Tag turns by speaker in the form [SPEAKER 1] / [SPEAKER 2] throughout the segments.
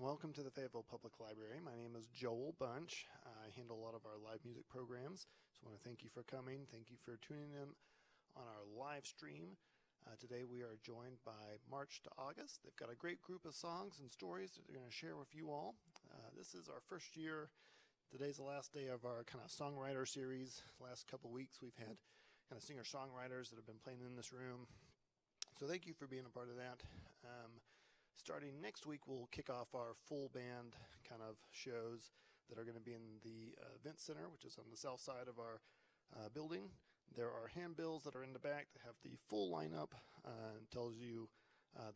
[SPEAKER 1] Welcome to the Fayetteville Public Library. My name is Joel Bunch. I handle a lot of our live music programs. So I want to thank you for coming. Thank you for tuning in on our live stream. Today we are joined by March to August. They've got a great group of songs and stories that they're going to share with you all. This is our first year. Today's the last day of our kind of songwriter series. Last couple weeks we've had kind of singer-songwriters that have been playing in this room. So thank you for being a part of that. Starting next week, we'll kick off our full band kind of shows that are going to be in the event center, which is on the south side of our building. There are handbills that are in the back that have the full lineup and tells you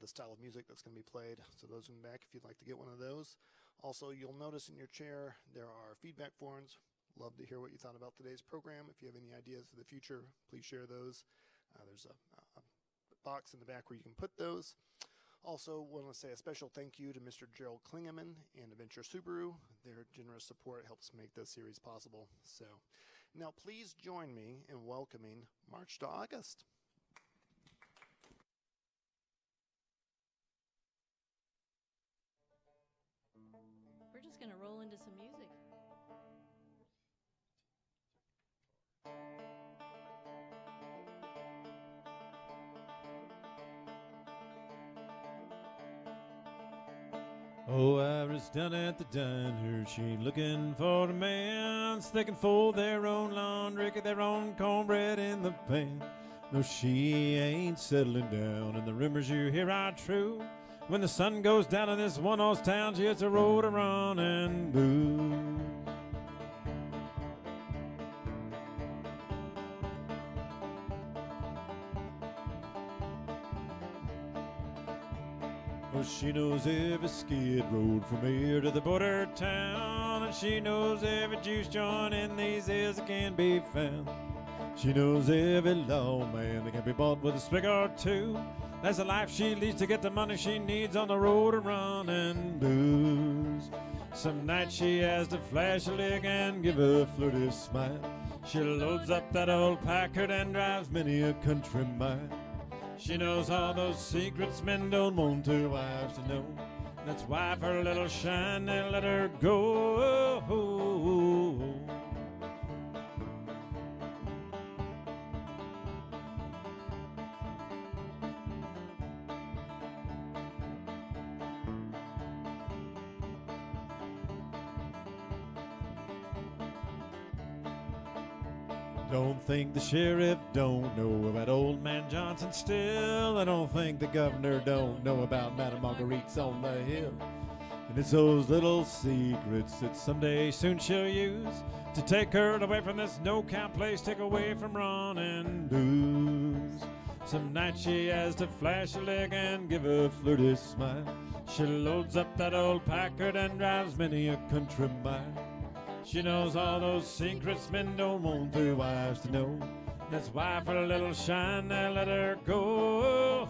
[SPEAKER 1] the style of music that's going to be played. So those in the back, if you'd like to get one of those. Also, you'll notice in your chair there are feedback forms. Love to hear what you thought about today's program. If you have any ideas for the future, please share those. There's a box in the back where you can put those. Also, want to say a special thank you to Mr. Gerald Klingeman and Adventure Subaru. Their generous support helps make this series possible. So, now please join me in welcoming March to August.
[SPEAKER 2] We're just going to roll into some music.
[SPEAKER 3] Oh, I was down at the diner, she looking for a man. They can fold their own laundry, get their own cornbread in the pan. No, she ain't settling down, and the rumors you hear are true. When the sun goes down in this one-horse town, she hits a road to run and boo. Oh, she knows every skid road from here to the border town, and she knows every juice joint in these hills that can be found. She knows every lawman that can be bought with a sprig or two. That's the life she leads to get the money she needs on the road to run and booze. Some nights she has to flash a leg and give a flirty smile. She loads up that old Packard and drives many a country mile. She knows all those secrets men don't want their wives to know. That's why for a little shine they let her go. Don't think the sheriff don't know about old man Johnson still. I don't think the governor don't know about Madame Marguerite's on the hill. And it's those little secrets that someday soon she'll use to take her away from this no-count place, take away from rum and booze. Some night she has to flash a leg and give a flirty smile. She loads up that old Packard and drives many a country mile. She knows all those secrets men don't want their wives to know. That's why for a little shine they let her go.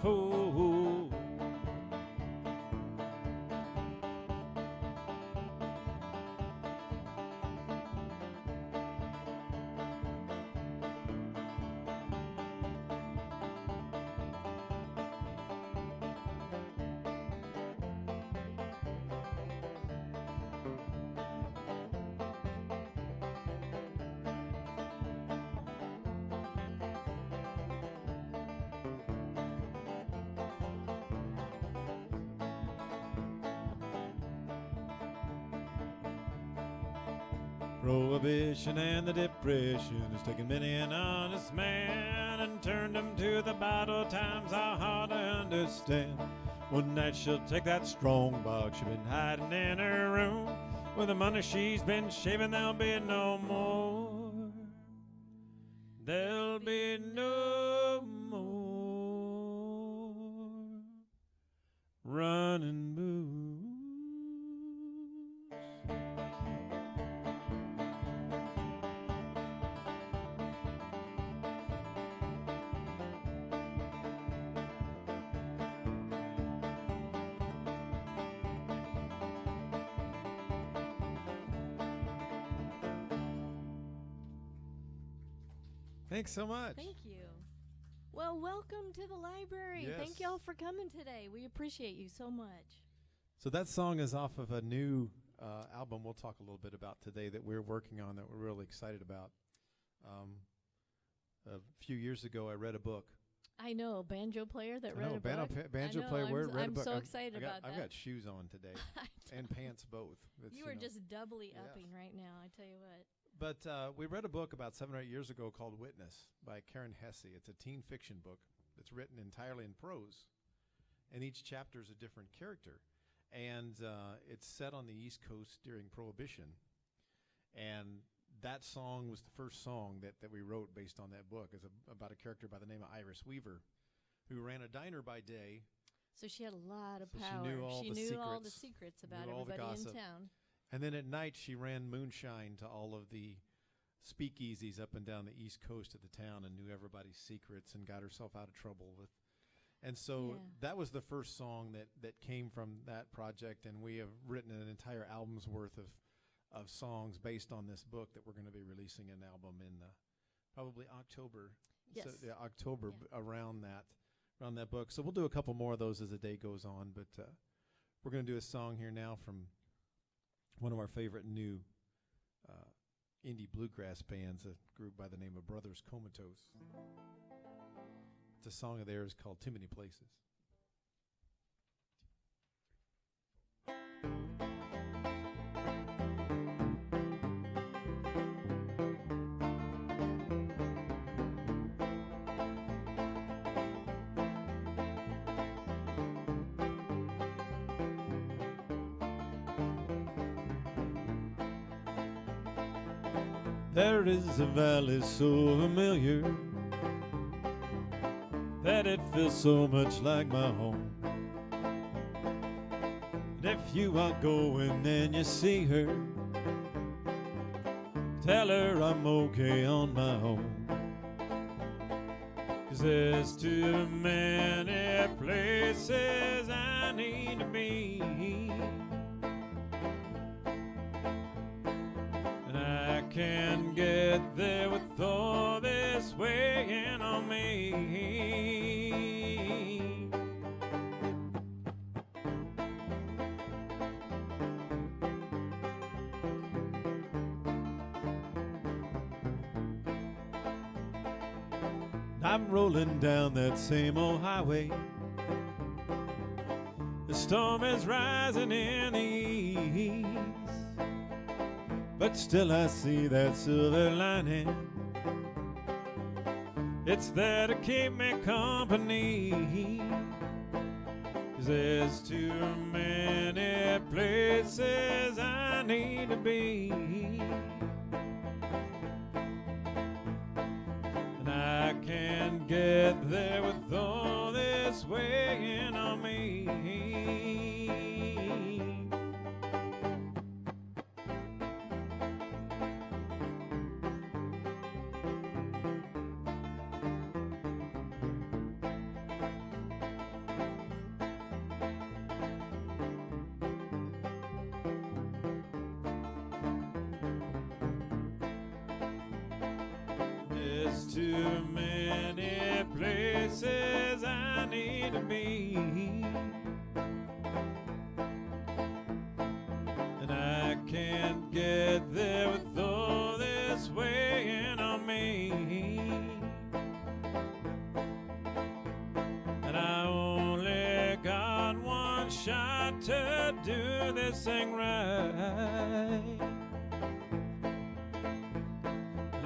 [SPEAKER 3] Prohibition and the Depression has taken many an honest man and turned him to the bottle. Times are hard to understand. One night she'll take that strong box she's been hiding in her room. With the money she's been shaving, there'll be no more. There'll be no more running booze. Thanks so much.
[SPEAKER 2] Thank you. Well, welcome to the library.
[SPEAKER 3] Yes.
[SPEAKER 2] Thank y'all for coming today. We appreciate you so much.
[SPEAKER 3] So that song is off of a new album we'll talk a little bit about today that we're working on that we're really excited about. A few years ago, I read a book.
[SPEAKER 2] I know, banjo player that read a book.
[SPEAKER 3] Banjo
[SPEAKER 2] I know,
[SPEAKER 3] player read a
[SPEAKER 2] I'm
[SPEAKER 3] book.
[SPEAKER 2] so excited about that.
[SPEAKER 3] I've got shoes on today and pants both.
[SPEAKER 2] You are just doubly upping right now, I tell you what.
[SPEAKER 3] But we read a book about 7 or 8 years ago called Witness by Karen Hesse. It's a teen fiction book that's written entirely in prose, and each chapter is a different character. And it's set on the East Coast during Prohibition. And that song was the first song that we wrote based on that book. It's about a character by the name of Iris Weaver, who ran a diner by day.
[SPEAKER 2] So she had a lot of
[SPEAKER 3] So
[SPEAKER 2] power.
[SPEAKER 3] She knew all the
[SPEAKER 2] secrets about
[SPEAKER 3] knew all the
[SPEAKER 2] everybody in
[SPEAKER 3] gossip.
[SPEAKER 2] town.
[SPEAKER 3] And then at night, she ran moonshine to all of the speakeasies up and down the East Coast of the town and knew everybody's secrets and got herself out of trouble with. And so that was the first song that came from that project, and we have written an entire album's worth of songs based on this book that we're going to be releasing an album in probably October.
[SPEAKER 2] Yes.
[SPEAKER 3] So, October around that book. So we'll do a couple more of those as the day goes on, but we're going to do a song here now from one of our favorite new indie bluegrass bands, a group by the name of Brothers Comatose. It's a song of theirs called Too Many Places. There is a valley so familiar that it feels so much like my home. And if you are going and you see her, tell her I'm okay on my own. 'Cause there's too many places I need to be, and I can't get there with all this weighing on me. I'm rolling down that same old highway. The storm is rising in the east, but still I see that silver lining. It's there to keep me company. 'Cause there's too many places I need to be, and I can't get there with all this weighing on me. There's too many places I need to be, and I can't get there with all this weighing on me. And I only got one shot to do this thing right.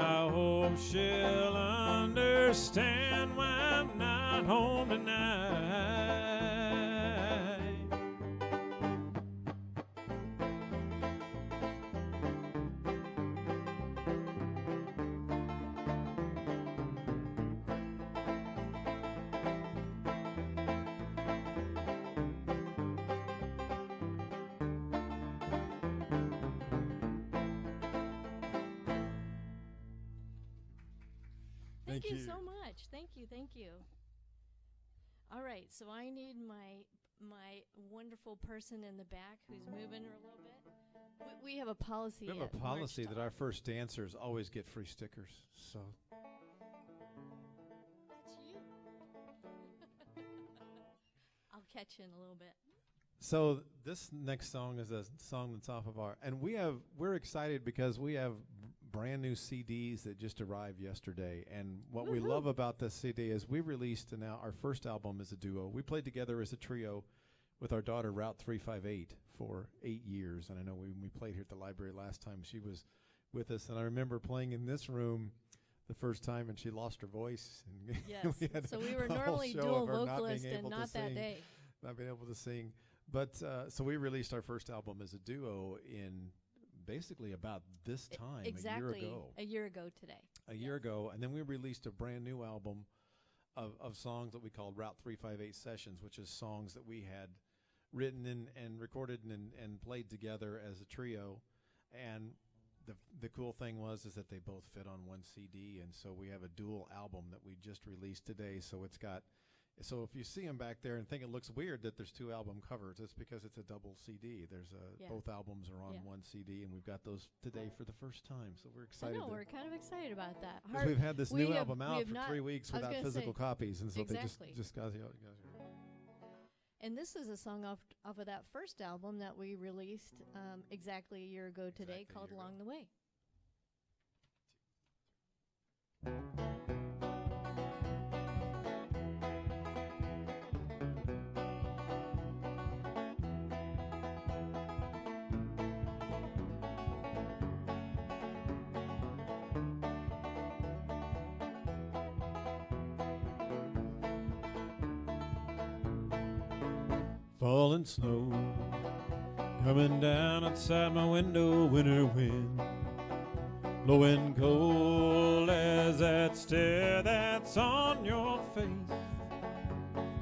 [SPEAKER 3] I hope she'll understand why I'm not home tonight.
[SPEAKER 2] Thank you so much. Thank you. All right, so I need my wonderful person in the back who's moving her a little bit. We have a policy.
[SPEAKER 3] We have a policy that our first dancers always get free stickers. So
[SPEAKER 2] That's you. I'll catch you in a little bit.
[SPEAKER 3] So this next song is a song that's off of and we're excited because we have brand new CDs that just arrived yesterday. And what we love about this CD is we released our first album as a duo. We played together as a trio with our daughter Route 358 for 8 years. And I know when we played here at the library last time, she was with us. And I remember playing in this room the first time, and she lost her voice. And
[SPEAKER 2] yes. So we were normally dual vocalist and not that day.
[SPEAKER 3] Not being able to sing. But so we released our first album as a duo in basically about this time,
[SPEAKER 2] exactly
[SPEAKER 3] a year ago.
[SPEAKER 2] A year ago today.
[SPEAKER 3] A year ago. And then we released a brand new album of songs that we called Route 358 Sessions, which is songs that we had written and recorded and played together as a trio. And the cool thing is that they both fit on one CD, and so we have a dual album that we just released today. So if you see them back there and think it looks weird that there's two album covers, it's because it's a double CD. Both albums are on one CD, and we've got those today for the first time. So we're excited.
[SPEAKER 2] I know, we're kind of excited about that.
[SPEAKER 3] Because we've had this new album out for 3 weeks without physical copies, and so they just got here.
[SPEAKER 2] And this is a song off of that first album that we released exactly a year ago today, called Along the Way.
[SPEAKER 3] Falling snow coming down outside my window, winter wind blowing cold as that stare that's on your face.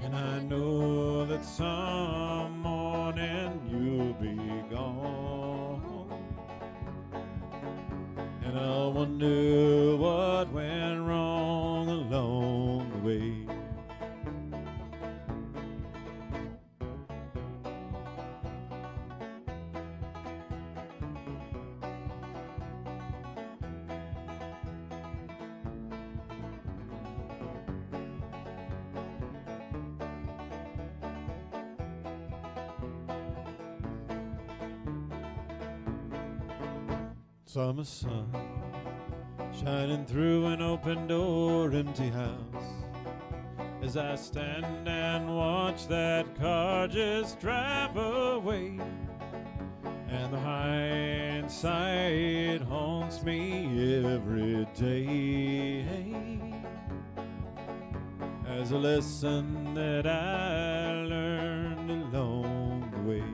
[SPEAKER 3] And I know that some morning you'll be gone, and I'll wonder what went wrong along the way. Summer sun shining through an open door, empty house, as I stand and watch that car just drive away. And the hindsight haunts me every day as a lesson that I learned along the way.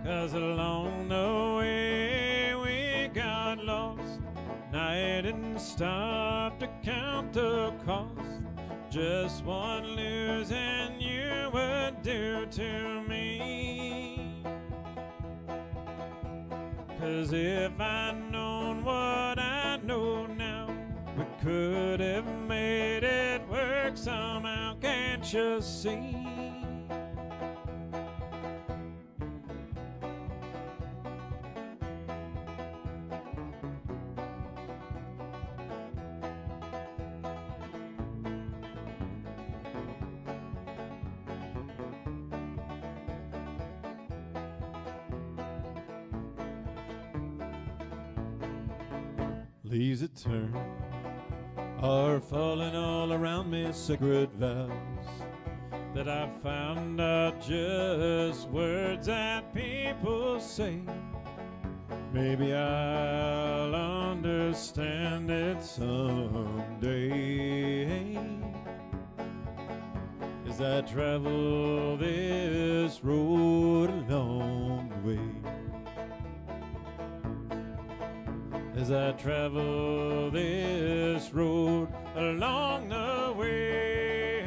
[SPEAKER 3] 'Cause along the way we got lost, and I didn't stop to count the cost. Just what losing you would do to me. 'Cause if I'd known what I know now, we could have made it work somehow, can't you see? Leaves that turn are falling all around me, sacred vows that I found out just words that people say. Maybe I'll understand it someday as I travel this road along the way. As I travel this road along the way.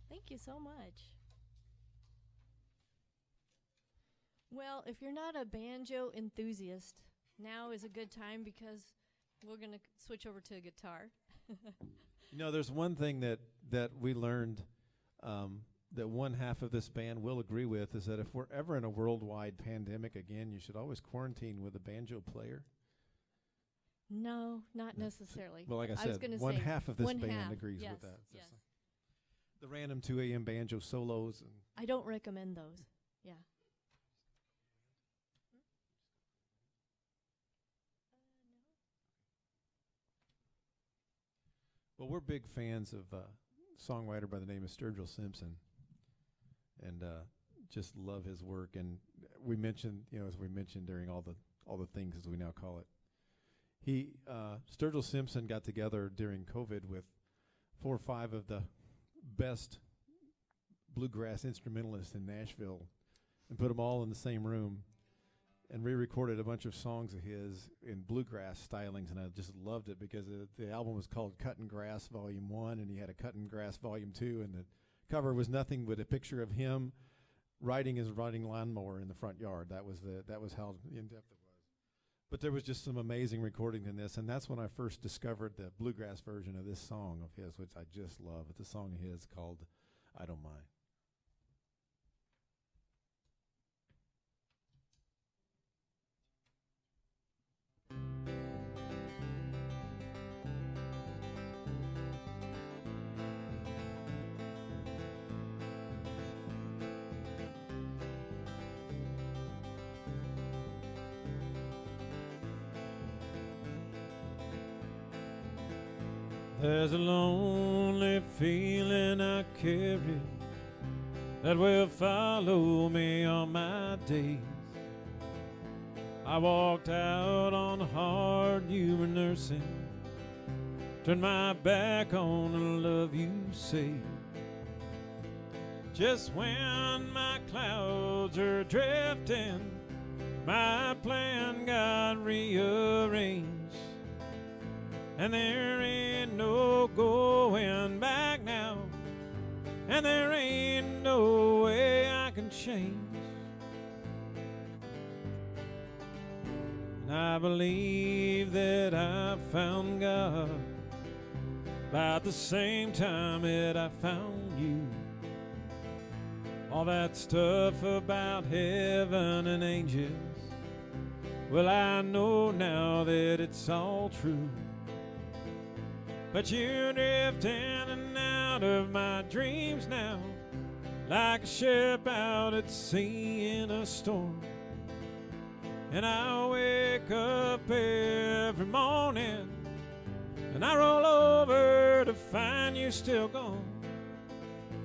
[SPEAKER 2] Thank you so much. Well, if you're not a banjo enthusiast, now is a good time because we're going to switch over to guitar.
[SPEAKER 3] You know, there's one thing that we learned that one half of this band will agree with is that if we're ever in a worldwide pandemic again, you should always quarantine with a banjo player.
[SPEAKER 2] No, not necessarily.
[SPEAKER 3] Well, like I
[SPEAKER 2] was
[SPEAKER 3] said,
[SPEAKER 2] gonna
[SPEAKER 3] one
[SPEAKER 2] say
[SPEAKER 3] half of this
[SPEAKER 2] one
[SPEAKER 3] band
[SPEAKER 2] half,
[SPEAKER 3] agrees
[SPEAKER 2] yes,
[SPEAKER 3] with that.
[SPEAKER 2] yes.
[SPEAKER 3] The random 2 a.m. banjo solos. And
[SPEAKER 2] I don't recommend those. Yeah.
[SPEAKER 3] well, we're big fans of a songwriter by the name of Sturgill Simpson, and just love his work. And we mentioned, as we mentioned during all the things, as we now call it, Sturgill Simpson got together during COVID with 4 or 5 of the best bluegrass instrumentalists in Nashville and put them all in the same room and re-recorded a bunch of songs of his in bluegrass stylings, and I just loved it because the album was called Cuttin' Grass Volume 1, and he had a Cuttin' Grass Volume 2, and the cover was nothing but a picture of him riding his lawnmower in the front yard. That was how in-depth it was. But there was just some amazing recording in this, and that's when I first discovered the bluegrass version of this song of his, which I just love. It's a song of his called I Don't Mind. There's a lonely feeling I carry that will follow me all my days. I walked out on the heart you were nursing, turned my back on the love you saved. Just when my clouds are drifting, my plan got rearranged. And there ain't no going back now, and there ain't no way I can change. And I believe that I found God about the same time that I found you. All that stuff about heaven and angels, well, I know now that it's all true. But you drift in and out of my dreams now, like a ship out at sea in a storm. And I wake up every morning, and I roll over to find you still gone,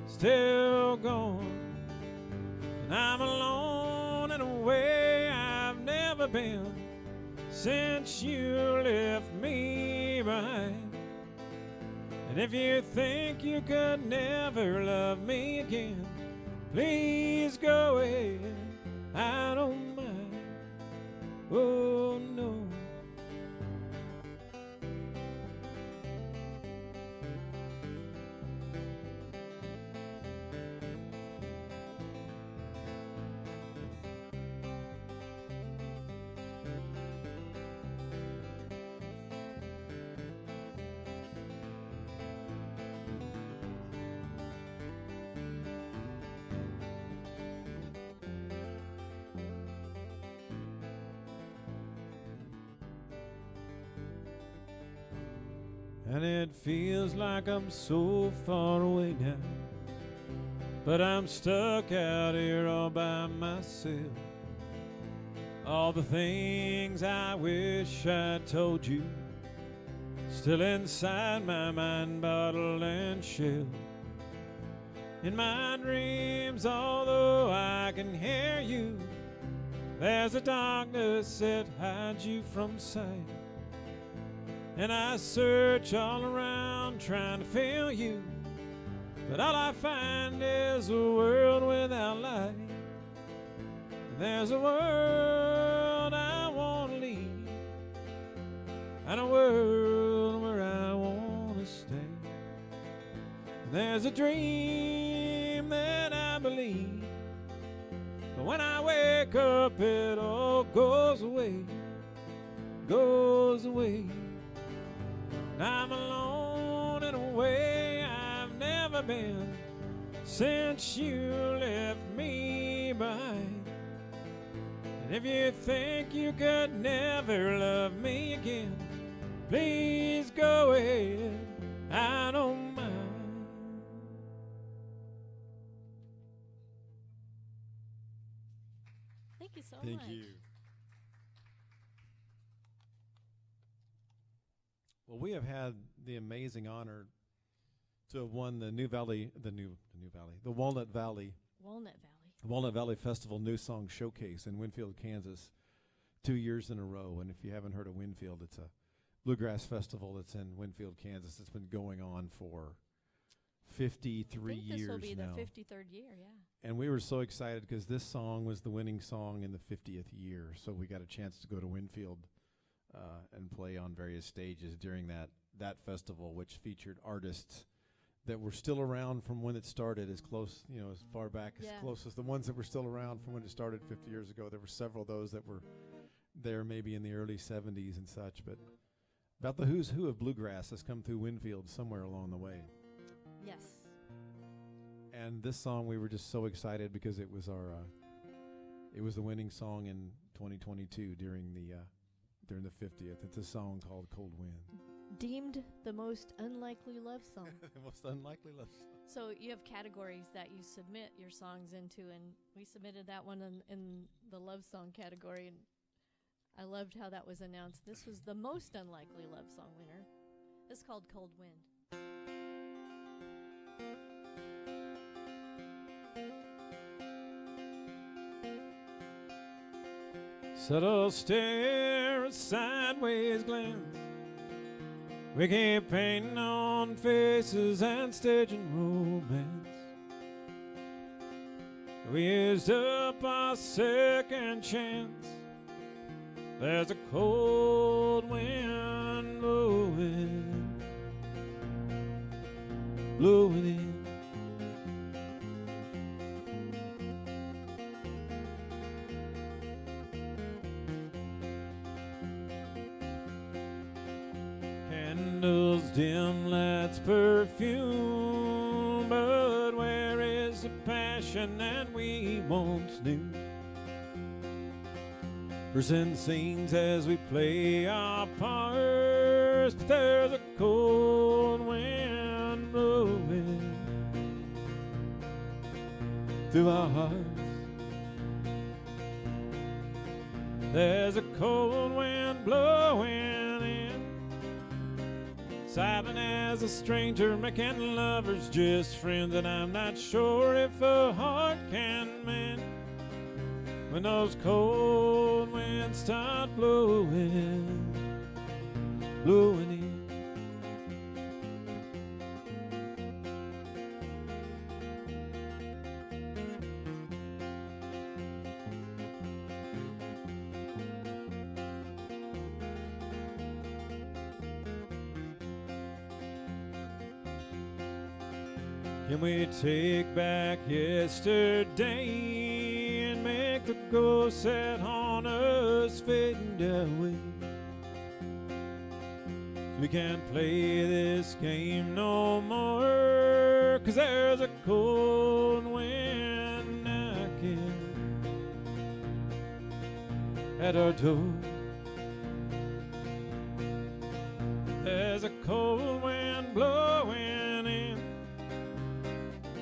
[SPEAKER 3] still gone. And I'm alone in a way I've never been since you left me behind. And if you think you could never love me again, please go ahead, I don't mind. Oh no. And it feels like I'm so far away now, but I'm stuck out here all by myself. All the things I wish I'd told you, still inside my mind, bottled and shelved. In my dreams, although I can hear you, there's a darkness that hides you from sight. And I search all around trying to feel you, but all I find is a world without light. And there's a world I want to leave, and a world where I want to stay. And there's a dream that I believe, but when I wake up it all goes away, goes away. I'm alone in a way I've never been since you left me behind. And if you think you could never love me again, please go ahead, I don't mind.
[SPEAKER 2] Thank you so much.
[SPEAKER 3] Thank you. Well, we have had the amazing honor to have won the Walnut Valley Festival New Song Showcase in Winfield, Kansas, 2 years in a row. And if you haven't heard of Winfield, it's a bluegrass festival that's in Winfield, Kansas. It's been going on for 53 years now.
[SPEAKER 2] This will be the 53rd year, yeah.
[SPEAKER 3] And we were so excited because this song was the winning song in the 50th year. So we got a chance to go to Winfield and play on various stages during that festival, which featured artists that were still around from when it started, as close, as far back, as close as the ones that were still around from when it started 50 years ago. There were several of those that were there maybe in the early 70s and such, but about the who's who of bluegrass has come through Winfield somewhere along the way.
[SPEAKER 2] Yes.
[SPEAKER 3] And this song, we were just so excited because it was it was the winning song in 2022 during the 50th. It's a song called Cold Wind.
[SPEAKER 2] Deemed the most unlikely love song.
[SPEAKER 3] The most unlikely love song.
[SPEAKER 2] So you have categories that you submit your songs into, and we submitted that one in the love song category, and I loved how that was announced. This was the most unlikely love song winner. This is called Cold Wind.
[SPEAKER 3] Subtle stare, a sideways glance. We keep painting on faces and staging romance. We used up our second chance. There's a cold wind blowing, blowing in. Candles, dim lights, perfume, but where is the passion that we once knew? Present scenes as we play our parts, but there's a cold wind blowing through our hearts. There's a cold wind blowing in, silent as a stranger, making lovers just friends. And I'm not sure if a heart can mend when those cold winds start blowing, blowing in. Can we take back yesterday and make the ghosts that haunt us fading away? We can't play this game no more, 'cause there's a cold wind knocking at our door. There's a cold wind blowing in,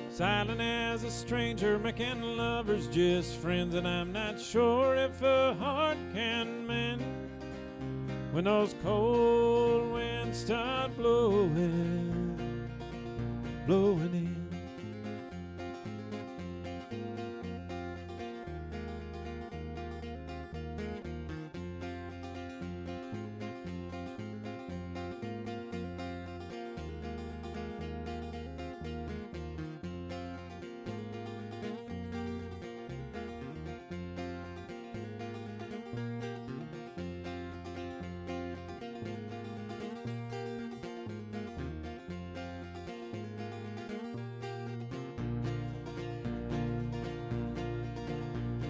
[SPEAKER 3] silent as a stranger, making lovers just friends. And I'm not sure if a heart can mend when those cold winds start blowing, blowing in.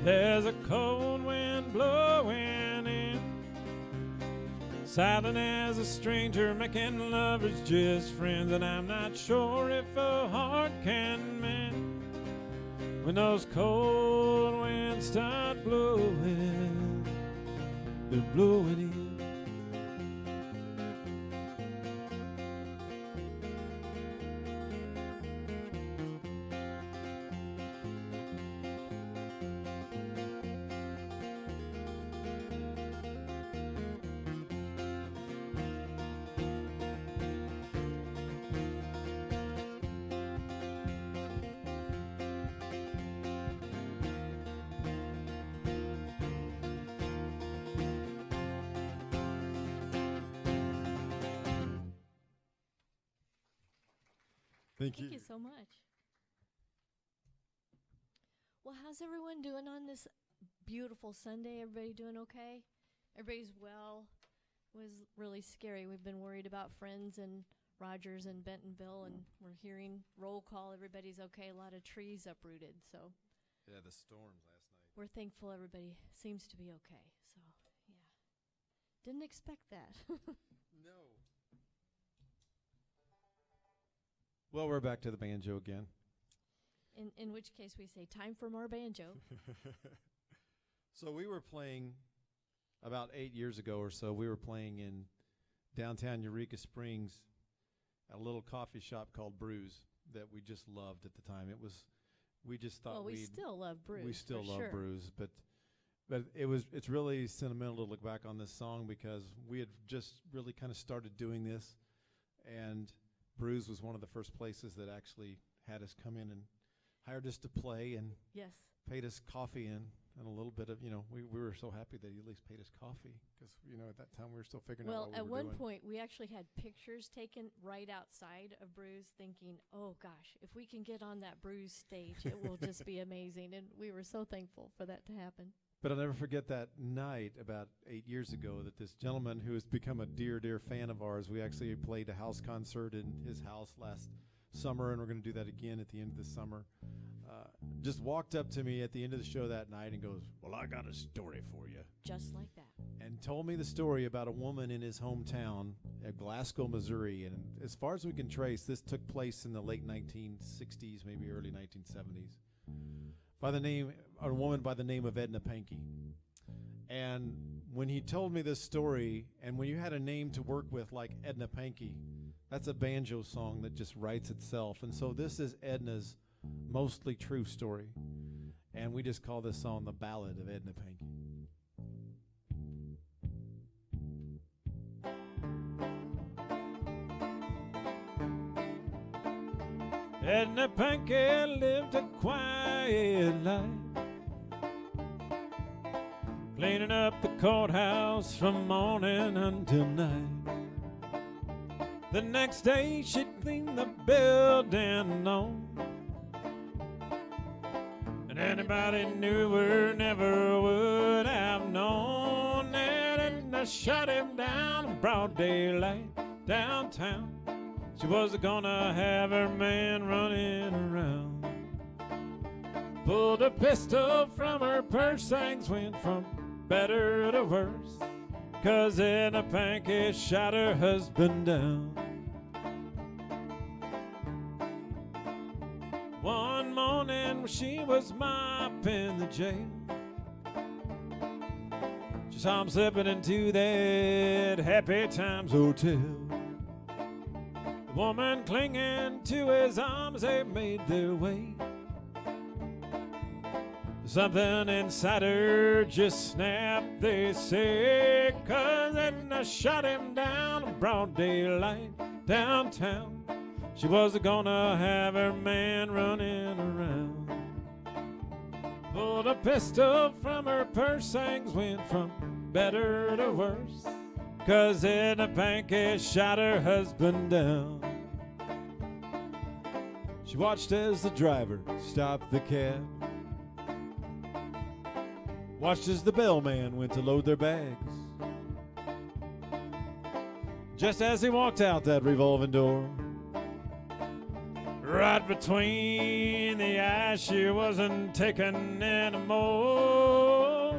[SPEAKER 3] There's a cold wind blowing in, silent as a stranger, making lovers just friends. And I'm not sure if a heart can mend when those cold winds start blowing, they're blowing in. Thank you.
[SPEAKER 2] Thank you so much. Well, how's everyone doing on this beautiful Sunday? Everybody doing okay? Everybody's well. It was really scary. We've been worried about friends and Rogers and Bentonville, and we're hearing roll call. Everybody's okay. A lot of trees uprooted. So
[SPEAKER 3] Yeah, the storms last night.
[SPEAKER 2] we're thankful everybody seems to be okay. So, yeah. Didn't expect that.
[SPEAKER 3] No. Well, we're back to the banjo again.
[SPEAKER 2] In which case we say, time for more banjo.
[SPEAKER 3] So we were playing about 8 years ago or so. We were playing in downtown Eureka Springs at a little coffee shop called Brews that we just loved at the time. We just thought
[SPEAKER 2] Well, we still love Brews.
[SPEAKER 3] We still
[SPEAKER 2] for
[SPEAKER 3] love
[SPEAKER 2] sure.
[SPEAKER 3] Brews, but it's really sentimental to look back on this song because we had just really kind of started doing this, and Brews was one of the first places that actually had us come in and hired us to play and
[SPEAKER 2] Yes.
[SPEAKER 3] paid us coffee and a little bit of, we were so happy that he at least paid us coffee because, at that time we were still figuring out
[SPEAKER 2] Well,
[SPEAKER 3] what we
[SPEAKER 2] at
[SPEAKER 3] were
[SPEAKER 2] one
[SPEAKER 3] doing.
[SPEAKER 2] point, we actually had pictures taken right outside of Brews, thinking, oh gosh, if we can get on that Brews stage, it will just be amazing. And we were so thankful for that to happen.
[SPEAKER 3] But I'll never forget that night about 8 years ago that this gentleman who has become a dear, dear fan of ours, we actually played a house concert in his house last summer, and we're going to do that again at the end of the summer, just walked up to me at the end of the show that night and goes, well, I got a story for you.
[SPEAKER 2] Just like that.
[SPEAKER 3] And told me the story about a woman in his hometown at Glasgow, Missouri. And as far as we can trace, this took place in the late 1960s, maybe early 1970s. A woman by the name of Edna Pankey. And when he told me this story, and when you had a name to work with like Edna Pankey, that's a banjo song that just writes itself. And so this is Edna's mostly true story. And we just call this song The Ballad of Edna Pankey. Edna Pankey lived a quiet life, cleaning up the courthouse from morning until night. The next day she'd clean the building on, and anybody knew her never would have known that Edna shot him down in broad daylight downtown. She was gonna have her man running around. Pulled a pistol from her purse, things went from better to worse, 'cause Edna Pankey shot her husband down. One morning when she was mopping the jail, she saw him slipping into that Happy Times Hotel. The woman clinging to his arms, they made their way. Something inside her just snapped, they say, 'cause Edna shot him down in broad daylight downtown. She was gonna have her man running around. Pulled a pistol from her purse, things went from better to worse, 'cause Edna Pankey shot her husband down. She watched as the driver stopped the cab, watched as the bellman went to load their bags. Just as he walked out that revolving door, right between the eyes, she wasn't taking anymore.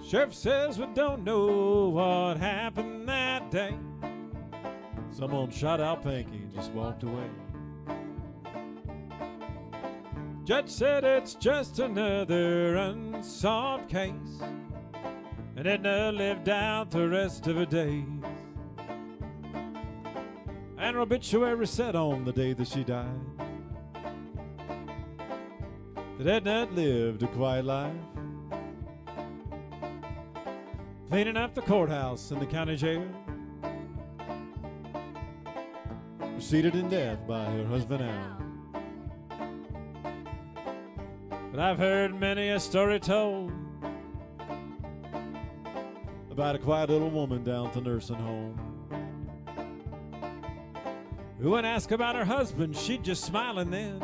[SPEAKER 3] Sheriff says we don't know what happened that day. Someone shot out Pinky and just walked away. Judge said it's just another unsolved case, and Edna lived out the rest of her days. And her obituary said on the day that she died that Edna had lived a quiet life, cleaning up the courthouse and the county jail, preceded in death by her husband Al. But I've heard many a story told about a quiet little woman down at the nursing home who, when asked about her husband, she'd just smile and then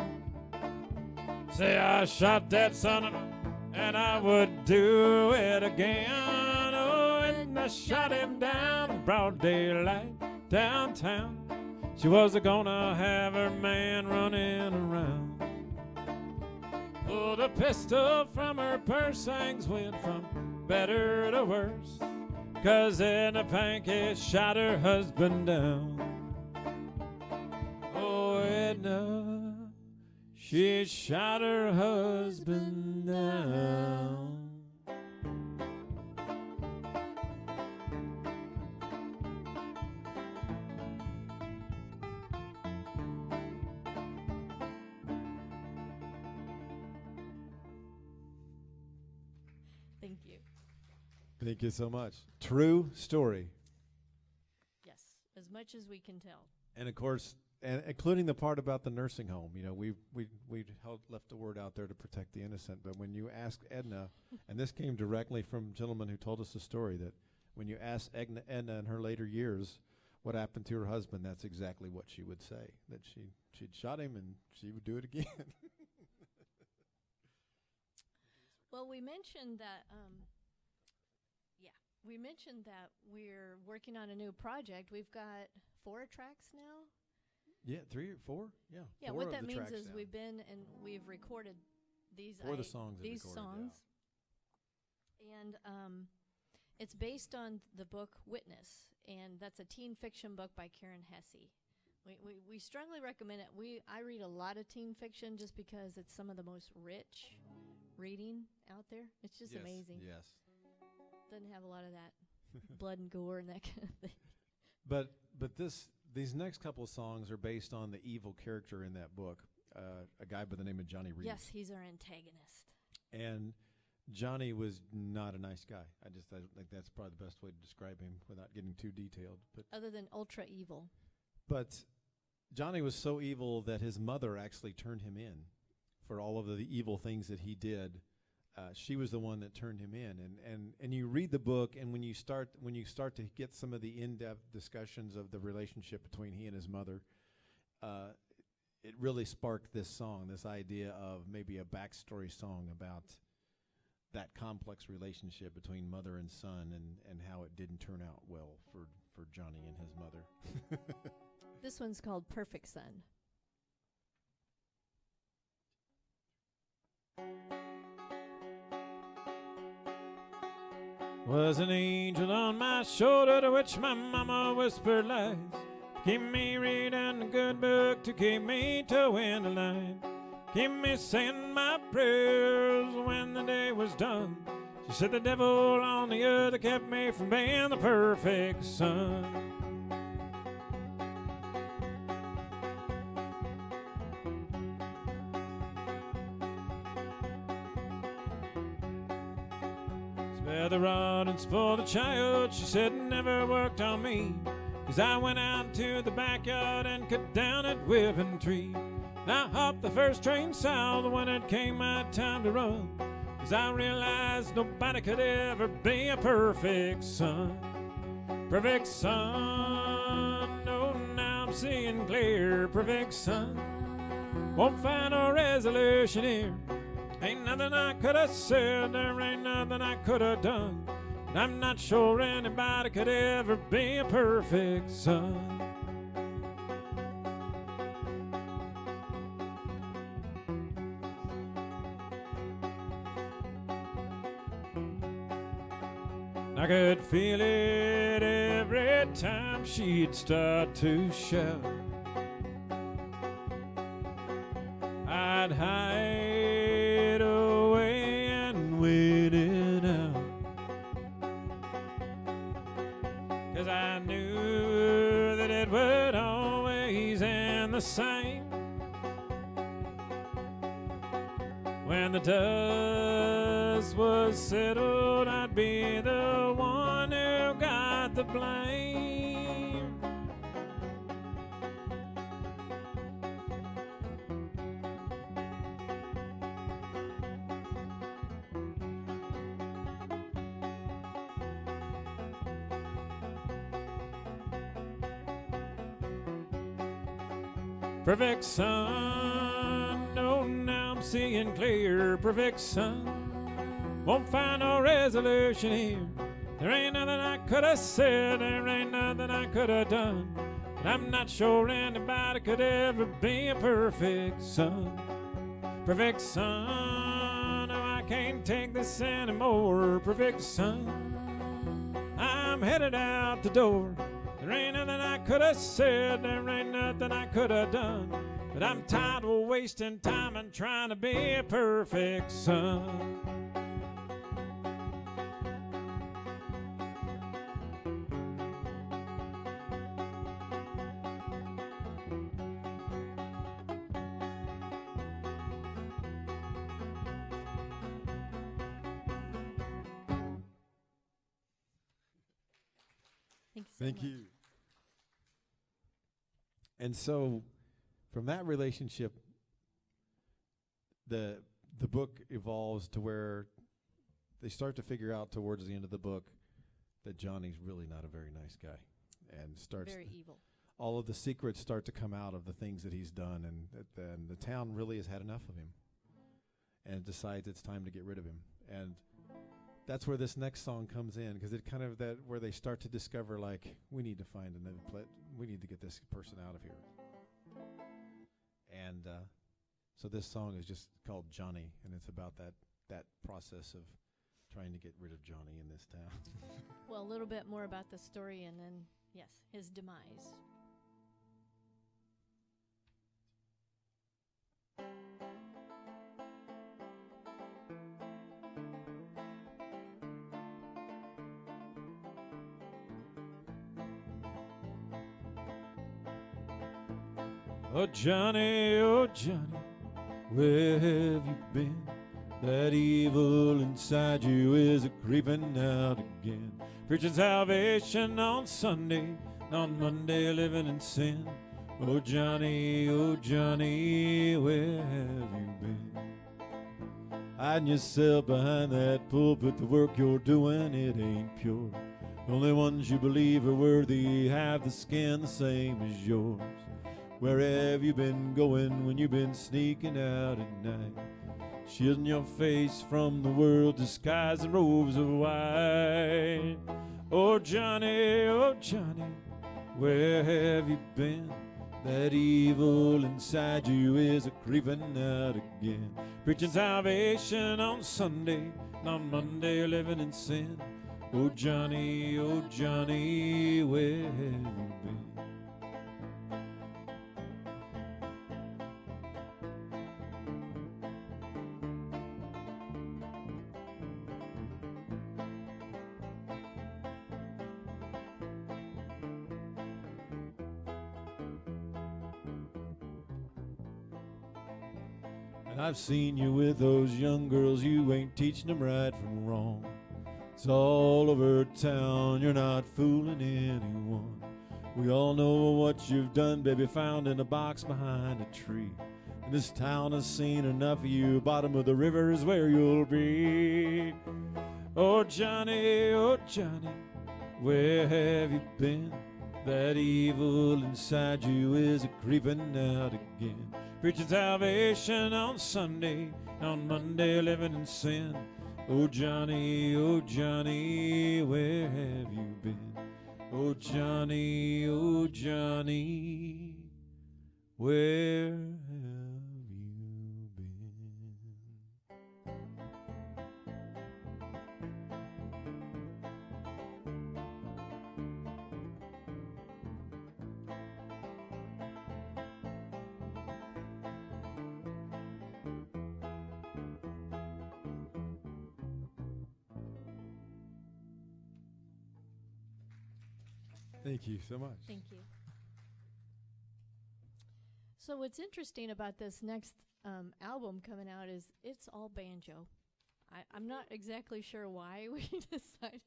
[SPEAKER 3] say, I shot that son of a, and I would do it again. Oh, and I shot him down in broad daylight downtown. She wasn't gonna have her man running around. Pulled a pistol from her purse, things went from better to worse, 'cause Edna Pankey shot her husband down. Oh, Edna, she shot her husband down.
[SPEAKER 2] Thank you.
[SPEAKER 3] Thank you so much. True story.
[SPEAKER 2] Yes, as much as we can tell.
[SPEAKER 3] And of course, and including the part about the nursing home, you know, we left the word out there to protect the innocent. But when you ask Edna, and this came directly from a gentleman who told us the story, that when you ask Edna in her later years what happened to her husband, that's exactly what she would say, that she'd shot him and she would do it again.
[SPEAKER 2] Well, we mentioned that. We mentioned that we're working on a new project. We've got 4 tracks now.
[SPEAKER 3] Yeah, 3 or 4. Yeah.
[SPEAKER 2] Yeah,
[SPEAKER 3] 4
[SPEAKER 2] what
[SPEAKER 3] of
[SPEAKER 2] that
[SPEAKER 3] the
[SPEAKER 2] means
[SPEAKER 3] tracks
[SPEAKER 2] is
[SPEAKER 3] now.
[SPEAKER 2] we've been and we've recorded these
[SPEAKER 3] 4 of the songs.
[SPEAKER 2] these
[SPEAKER 3] recorded,
[SPEAKER 2] songs, and it's based on the book Witness, and that's a teen fiction book by Karen Hesse. We strongly recommend it. I read a lot of teen fiction just because it's some of the most rich reading out there. It's just amazing.
[SPEAKER 3] Yes.
[SPEAKER 2] Doesn't have a lot of that blood and gore and that kind of thing.
[SPEAKER 3] But these next couple of songs are based on the evil character in that book, a guy by the name of Johnny Reeves.
[SPEAKER 2] Yes, he's our antagonist.
[SPEAKER 3] And Johnny was not a nice guy. I think that's probably the best way to describe him without getting too detailed. But
[SPEAKER 2] other than ultra evil. But
[SPEAKER 3] Johnny was so evil that his mother actually turned him in for all of the evil things that he did. She was the one that turned him in, and you read the book, and when you start to get some of the in-depth discussions of the relationship between he and his mother, it really sparked this song, this idea of maybe a backstory song about that complex relationship between mother and son, and how it didn't turn out well for Johnny and his mother.
[SPEAKER 2] This one's called Perfect Son.
[SPEAKER 3] Was an angel on my shoulder to which my mama whispered lies, to keep me reading a good book, to keep me towing the line, keep me saying my prayers when the day was done. She said the devil on the other kept me from being the perfect son. Spare the rod and spoil the child, she said, never worked on me, 'cause I went out to the backyard and cut down a whipping tree. And I hopped the first train south when it came my time to run, 'cause I realized nobody could ever be a perfect son. Perfect son, oh now I'm seeing clear. Perfect son, won't find no resolution here. Ain't nothing I could have said, there ain't nothing I could have done, and I'm not sure anybody could ever be a perfect son. I could feel it every time she'd start to shout. I'd hide away and wait it out, 'cause I knew that it would always end the same. When the dust was settled, I'd be the one who got the blame. Perfect sun, no, now I'm seeing clear. Perfect sun, won't find no resolution here. There ain't nothing I could have said, there ain't nothing I could have done. But I'm not sure anybody could ever be a perfect son. Perfect son, no, I can't take this anymore. Perfect son, I'm headed out the door. There ain't nothing I could have said, there ain't nothing I could have done. But I'm tired of wasting time and trying to be a perfect son.
[SPEAKER 2] Thank you.
[SPEAKER 3] And so, from that relationship, the book evolves to where they start to figure out towards the end of the book that Johnny's really not a very nice guy, and starts
[SPEAKER 2] Very evil.
[SPEAKER 3] all of the secrets start to come out of the things that he's done, and the town really has had enough of him, and decides it's time to get rid of him. And that's where this next song comes in, because it kind of that where they start to discover, like, we need to find another we need to get this person out of here. And so this song is just called Johnny, and it's about that process of trying to get rid of Johnny in this town.
[SPEAKER 2] Well, a little bit more about the story, and then, yes, his demise.
[SPEAKER 3] Oh Johnny, where have you been? That evil inside you is a creeping out again. Preaching salvation on Sunday, on Monday living in sin. Oh Johnny, where have you been? Hiding yourself behind that pulpit, the work you're doing, it ain't pure. The only ones you believe are worthy have the skin the same as yours. Where have you been going when you've been sneaking out at night? Shielding your face from the world, disguised in robes of white. Oh Johnny, where have you been? That evil inside you is a creeping out again. Preaching salvation on Sunday, and on Monday living in sin. Oh Johnny, where have you been? I've seen you with those young girls, you ain't teaching them right from wrong. It's all over town, you're not fooling anyone. We all know what you've done, baby, found in a box behind a tree. And this town has seen enough of you, bottom of the river is where you'll be. Oh Johnny, where have you been? That evil inside you is a creeping out again. Preaching salvation on Sunday, on Monday living in sin. Oh Johnny, where have you been? Oh Johnny, where have you been? Thank you so much.
[SPEAKER 2] Thank you. So what's interesting about this next album coming out is it's all banjo. I'm not exactly sure why we decided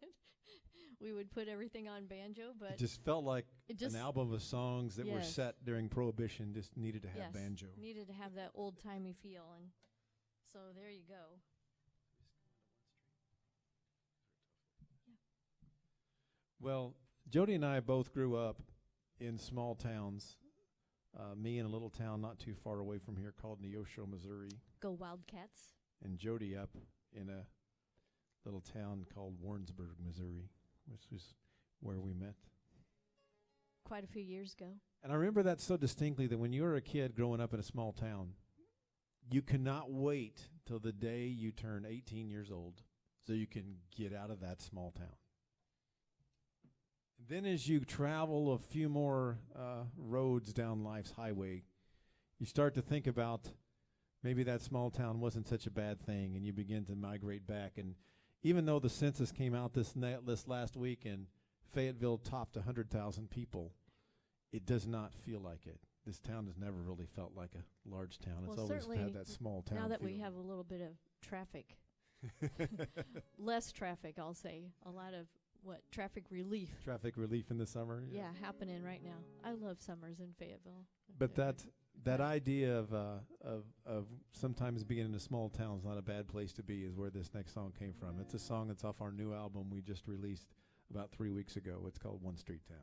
[SPEAKER 2] we would put everything on banjo, but
[SPEAKER 3] It just felt like an album of songs that were set during Prohibition just needed to have banjo.
[SPEAKER 2] Needed to have that old-timey feel, and so there you go.
[SPEAKER 3] Well, Jody and I both grew up in small towns. Me in a little town not too far away from here called Neosho, Missouri.
[SPEAKER 2] Go Wildcats.
[SPEAKER 3] And Jody up in a little town called Warrensburg, Missouri, which is where we met.
[SPEAKER 2] Quite a few years ago.
[SPEAKER 3] And I remember that so distinctly, that when you were a kid growing up in a small town, you cannot wait till the day you turn 18 years old so you can get out of that small town. Then as you travel a few more roads down life's highway, you start to think about maybe that small town wasn't such a bad thing, and you begin to migrate back. And even though the census came out this last week and Fayetteville topped 100,000 people, it does not feel like it. This town has never really felt like a large town.
[SPEAKER 2] Well,
[SPEAKER 3] it's always had that small town
[SPEAKER 2] now that
[SPEAKER 3] feel.
[SPEAKER 2] we have a little bit of traffic, less traffic, I'll say, a lot of traffic relief.
[SPEAKER 3] Traffic relief in the summer?
[SPEAKER 2] Yeah, happening right now. I love summers in Fayetteville.
[SPEAKER 3] But that idea of sometimes being in a small town is not a bad place to be is where this next song came from. It's a song that's off our new album we just released about 3 weeks ago. It's called One Street Town.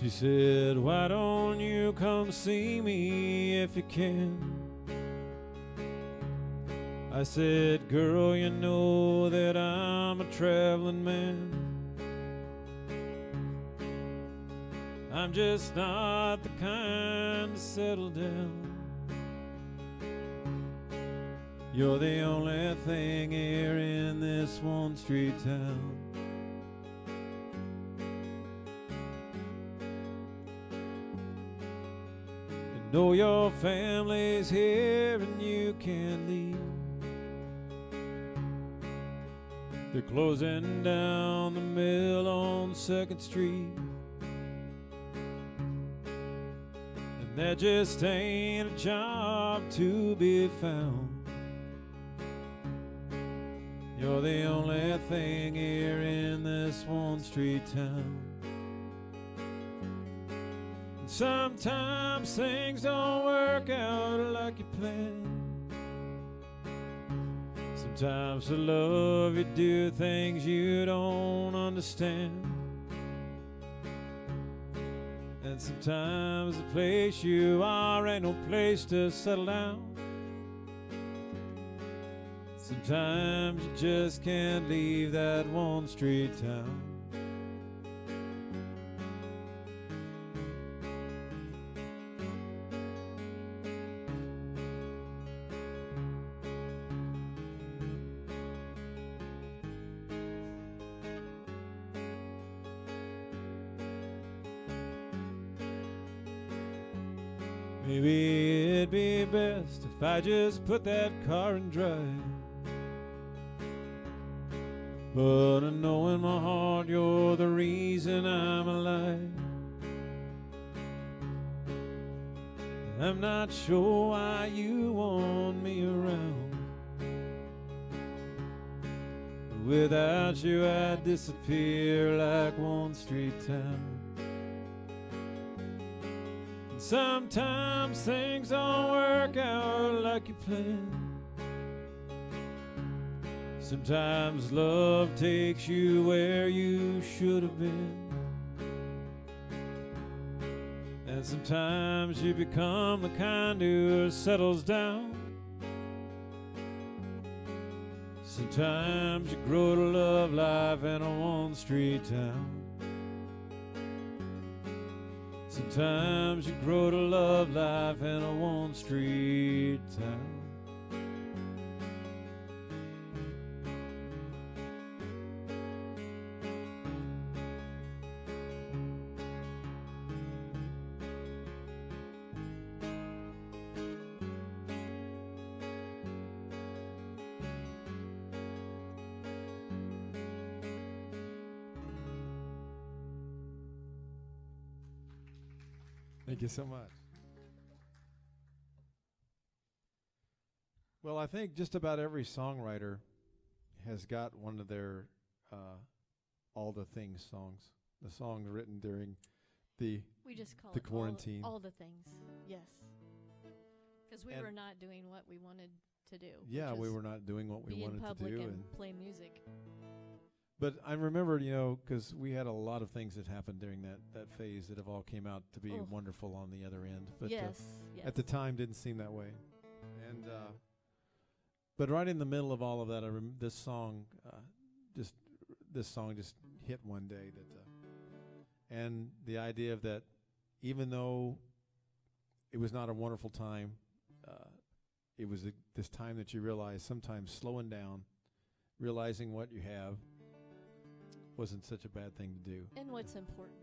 [SPEAKER 3] She said, why don't you come see me if you can? I said, girl, you know that I'm a traveling man. I'm just not the kind to settle down. You're the only thing here in this one street town. Know your family's here and you can't leave. They're closing down the mill on 2nd Street, and there just ain't a job to be found. You're the only thing here in this one street town. Sometimes things don't work out like you planned. Sometimes for love you do things you don't understand. And sometimes the place you are ain't no place to settle down. Sometimes you just can't leave that one street town. Maybe it'd be best if I just put that car in drive. But I know in my heart you're the reason I'm alive. I'm not sure why you want me around. Without you I'd disappear like one street town. Sometimes things don't work out like you planned. Sometimes love takes you where you should have been. And sometimes you become the kind who settles down. Sometimes you grow to love life in a one street town. Sometimes you grow to love life in a one street town. Thank you so much. Well, I think just about every songwriter has got one of their all the things songs. The songs written during the
[SPEAKER 2] We just call
[SPEAKER 3] the
[SPEAKER 2] it
[SPEAKER 3] quarantine.
[SPEAKER 2] all the things. Yes. Because we
[SPEAKER 3] And-
[SPEAKER 2] were not doing what we wanted to do.
[SPEAKER 3] Yeah,
[SPEAKER 2] which
[SPEAKER 3] we
[SPEAKER 2] is
[SPEAKER 3] were not doing what we
[SPEAKER 2] be in
[SPEAKER 3] wanted to
[SPEAKER 2] public
[SPEAKER 3] do,
[SPEAKER 2] and play music.
[SPEAKER 3] but I remember, you know, because we had a lot of things that happened during that phase that have all came out to be
[SPEAKER 2] Oh.
[SPEAKER 3] wonderful on the other end. But
[SPEAKER 2] Yes. Yes.
[SPEAKER 3] at the time, didn't seem that way. And but right in the middle of all of that, this song just hit one day that, and the idea of that, even though it was not a wonderful time, it was this time that you realize sometimes slowing down, realizing what you have, wasn't such a bad thing to do.
[SPEAKER 2] And what's important.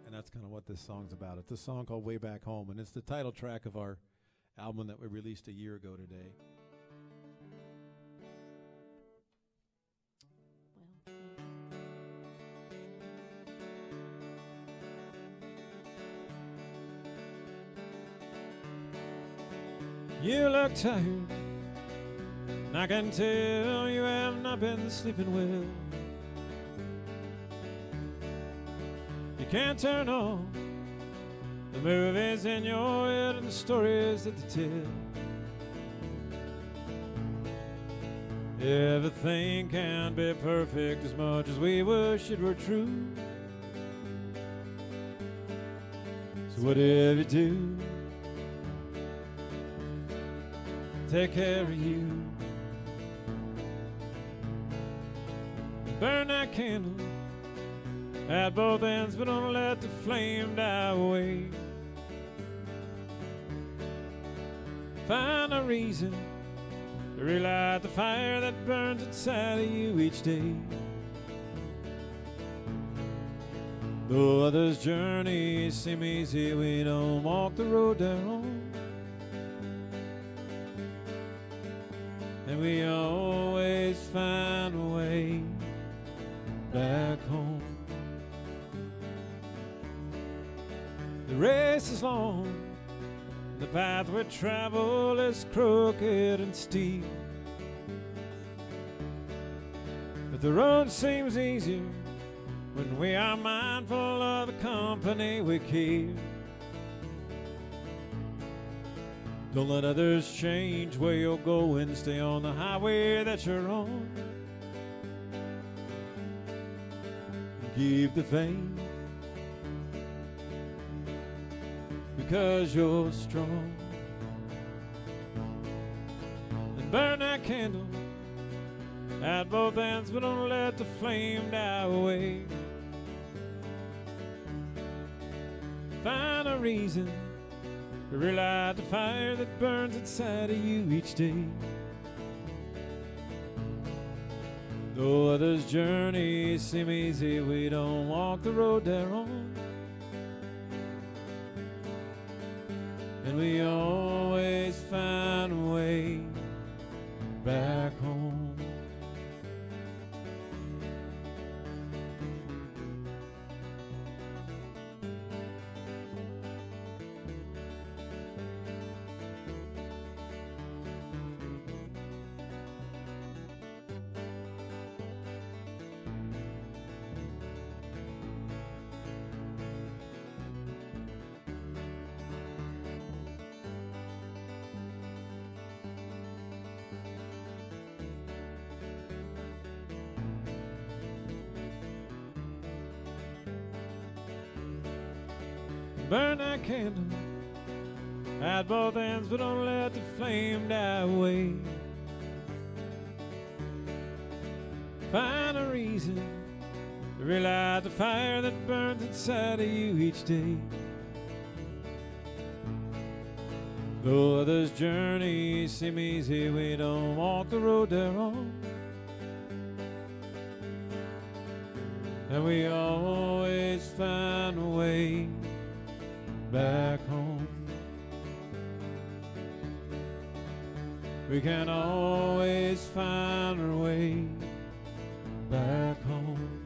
[SPEAKER 3] And that's kind of what this song's about. It's a song called Way Back Home, and it's the title track of our album that we released a year ago today.
[SPEAKER 2] Well,
[SPEAKER 3] You look tired, and I can tell you have not been sleeping well. You can't turn on the movies in your head and the stories that they tell. Everything can't be perfect as much as we wish it were true. So whatever you do, take care of you. Burn that candle at both ends, but don't let the flame die away. Find a reason to relight the fire that burns inside of you each day. Though others' journeys seem easy, we don't walk the road they're on. And we always find a way back home. The race is long, the path we travel is crooked and steep, but the road seems easier when we are mindful of the company we keep. Don't let others change where you're going. Stay on the highway that you're on. Keep the faith, because you're strong. And burn that candle at both ends, but don't let the flame die away. Find a reason to relight the fire that burns inside of you each day. Though others' journeys seem easy, we don't walk the road they're on. And we always find a way back home. Burn that candle at both ends, but don't let the flame die away. Find a reason to relight the fire that burns inside of you each day. Though others' journeys seem easy, we don't walk the road they're on. And we always find a way back home. We can always find our way back home.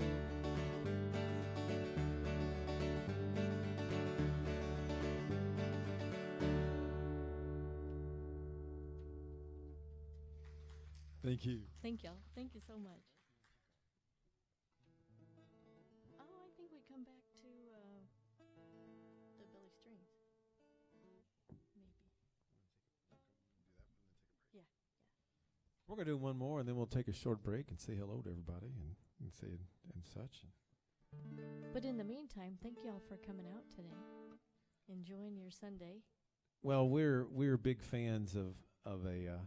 [SPEAKER 3] Thank you.
[SPEAKER 2] Thank y'all. Thank you so much. Oh, I think we come back to the Billy Strings. Maybe. Yeah.
[SPEAKER 3] We're going to do one more, and then we'll take a short break and say hello to everybody and say and such.
[SPEAKER 2] But in the meantime, thank y'all for coming out today, enjoying your Sunday.
[SPEAKER 3] Well, we're big fans of a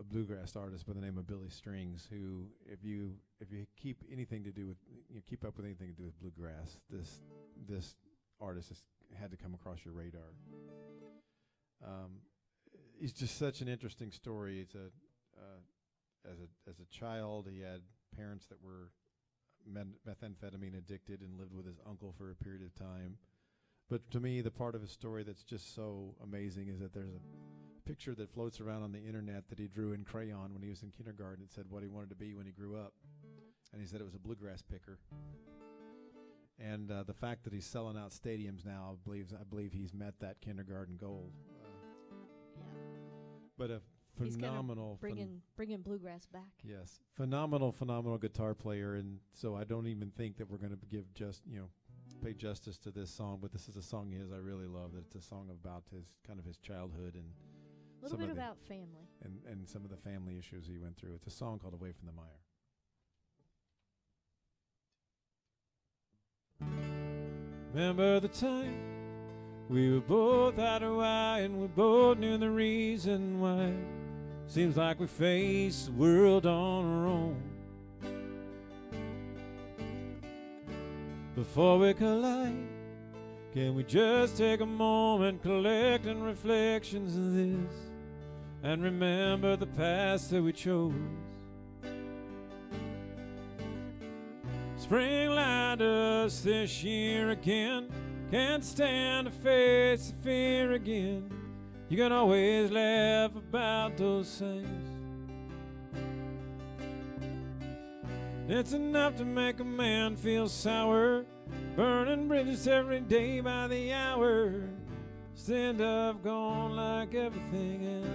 [SPEAKER 3] bluegrass artist by the name of Billy Strings, who, if you keep anything to do with keep up with anything to do with bluegrass, this artist has had to come across your radar. He's just such an interesting story. It's as a child, he had parents that were methamphetamine addicted and lived with his uncle for a period of time. But to me, the part of his story that's just so amazing is that there's a picture that floats around on the internet that he drew in crayon when he was in kindergarten. It said what he wanted to be when he grew up, and he said it was a bluegrass picker. And the fact that he's selling out stadiums now, I believe he's met that kindergarten goal.
[SPEAKER 2] Yeah.
[SPEAKER 3] But a phenomenal,
[SPEAKER 2] bringing bluegrass back.
[SPEAKER 3] Yes, phenomenal guitar player, and so I don't even think that we're going to pay justice to this song. But this is a song I really love. It's a song about his childhood and
[SPEAKER 2] a little bit about family
[SPEAKER 3] and some of the family issues he went through. It's a song called "Away from the Mire." Remember the time we were both out of why, and we both knew the reason why. Seems like we face the world on our own. Before we collide, can we just take a moment, collecting reflections of this, and remember the past that we chose? Spring lined us this year again. Can't stand to face the fear again. You can always laugh about those things. It's enough to make a man feel sour, burning bridges every day by the hour. Stand up, gone like everything else.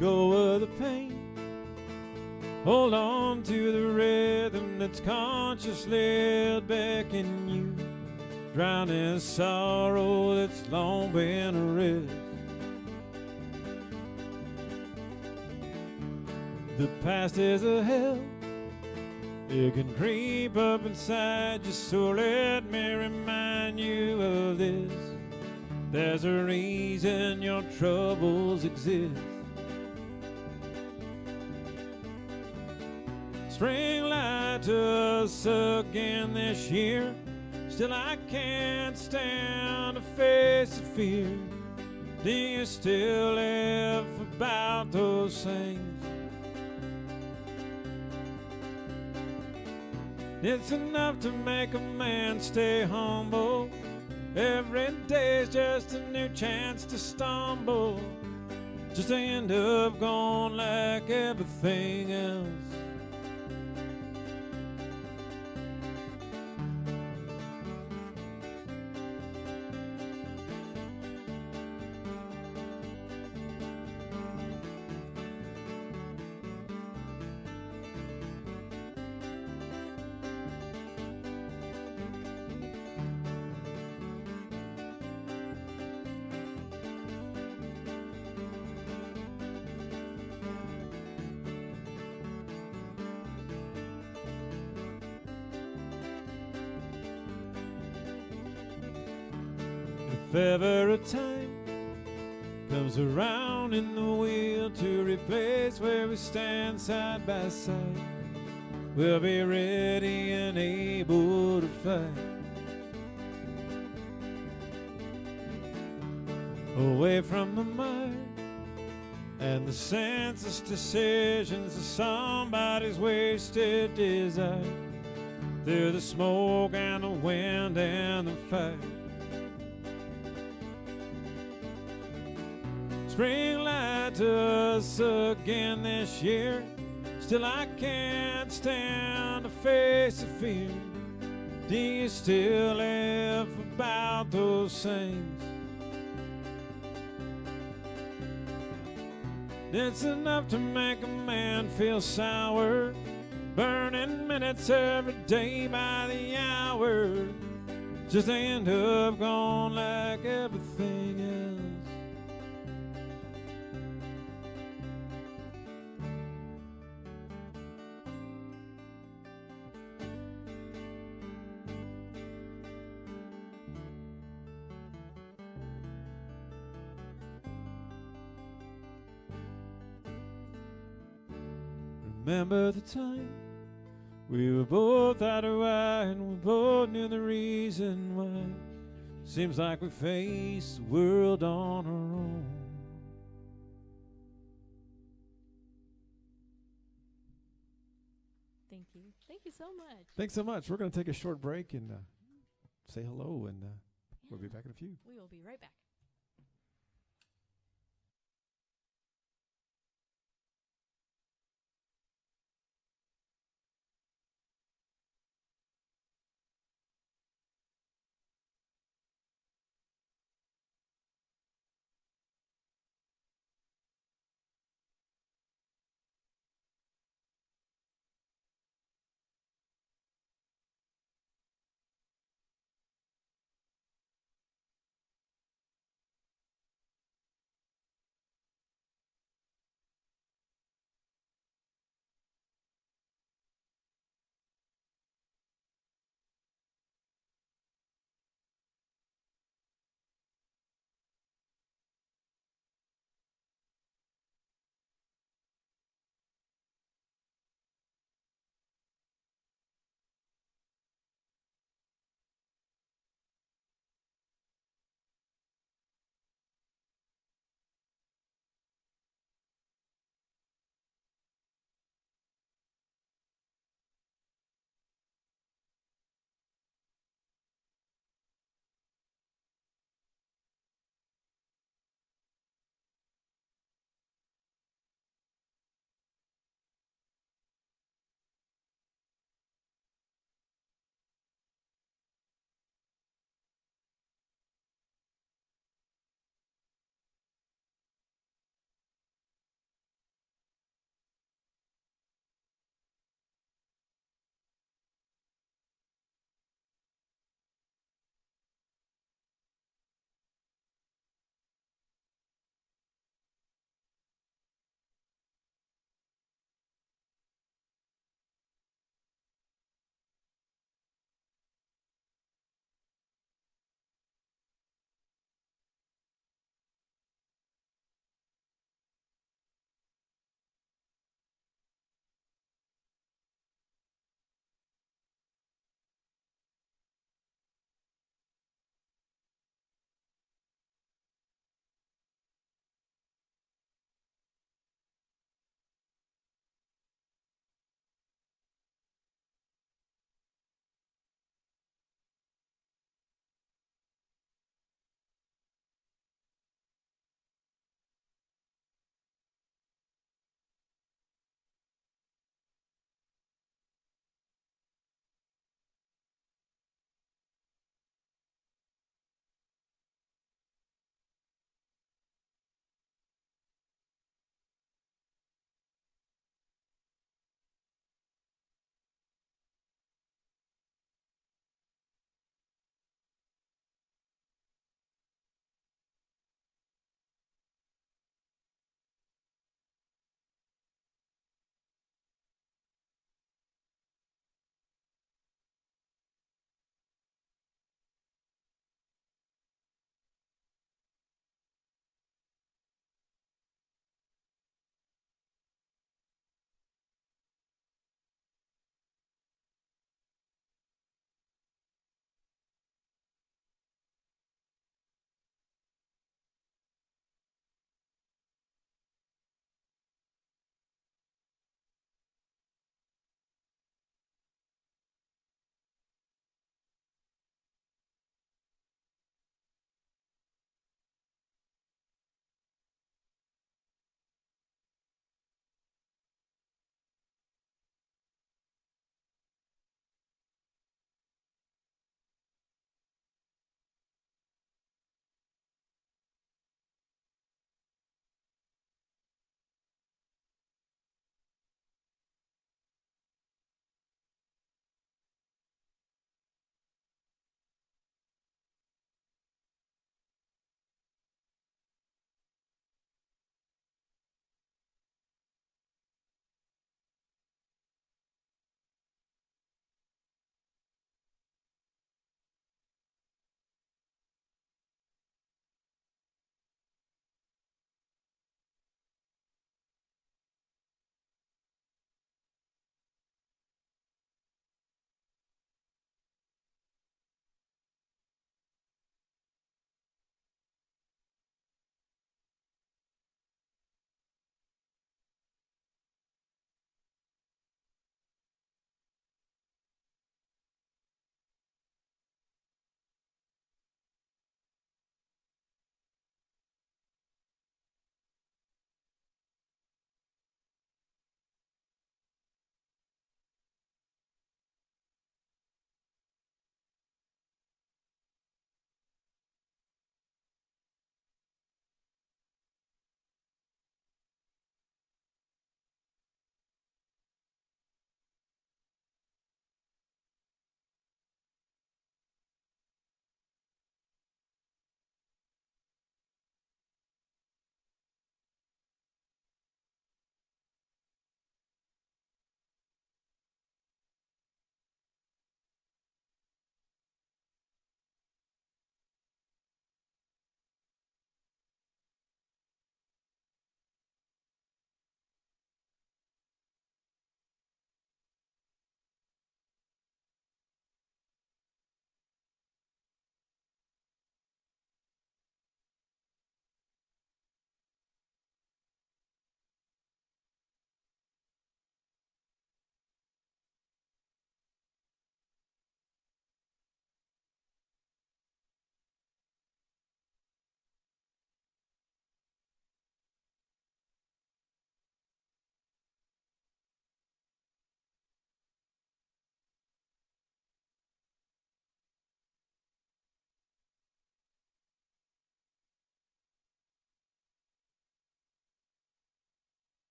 [SPEAKER 3] Go of the pain, hold on to the rhythm that's consciously beckoning you, drowning sorrow that's long been a risk. The past is a hell, it can creep up inside you, so let me remind you of this. There's a reason your troubles exist. Spring light to us again this year. Still I can't stand to face the fear. Do you still laugh about those things? It's enough to make a man stay humble. Every day's just a new chance to stumble, just to end up gone like everything else. If ever a time comes around in the wheel to replace where we stand side by side, we'll be ready and able to fight. Away from the mire and the senseless decisions of somebody's wasted desire, through the smoke and the wind and the fire. Spring lied to us again this year. Still I can't stand to face the fear. Do you still laugh about those things? It's enough to make a man feel sour, burning minutes every day by the hour, just to end up gone like everything else. Remember the time we were both out of why, and we both knew the reason why. Seems like we face the world on our own.
[SPEAKER 2] Thank you. Thank you so much.
[SPEAKER 3] Thanks so much. We're going to take a short break and say hello, and we'll be back in a few.
[SPEAKER 2] We will be right back.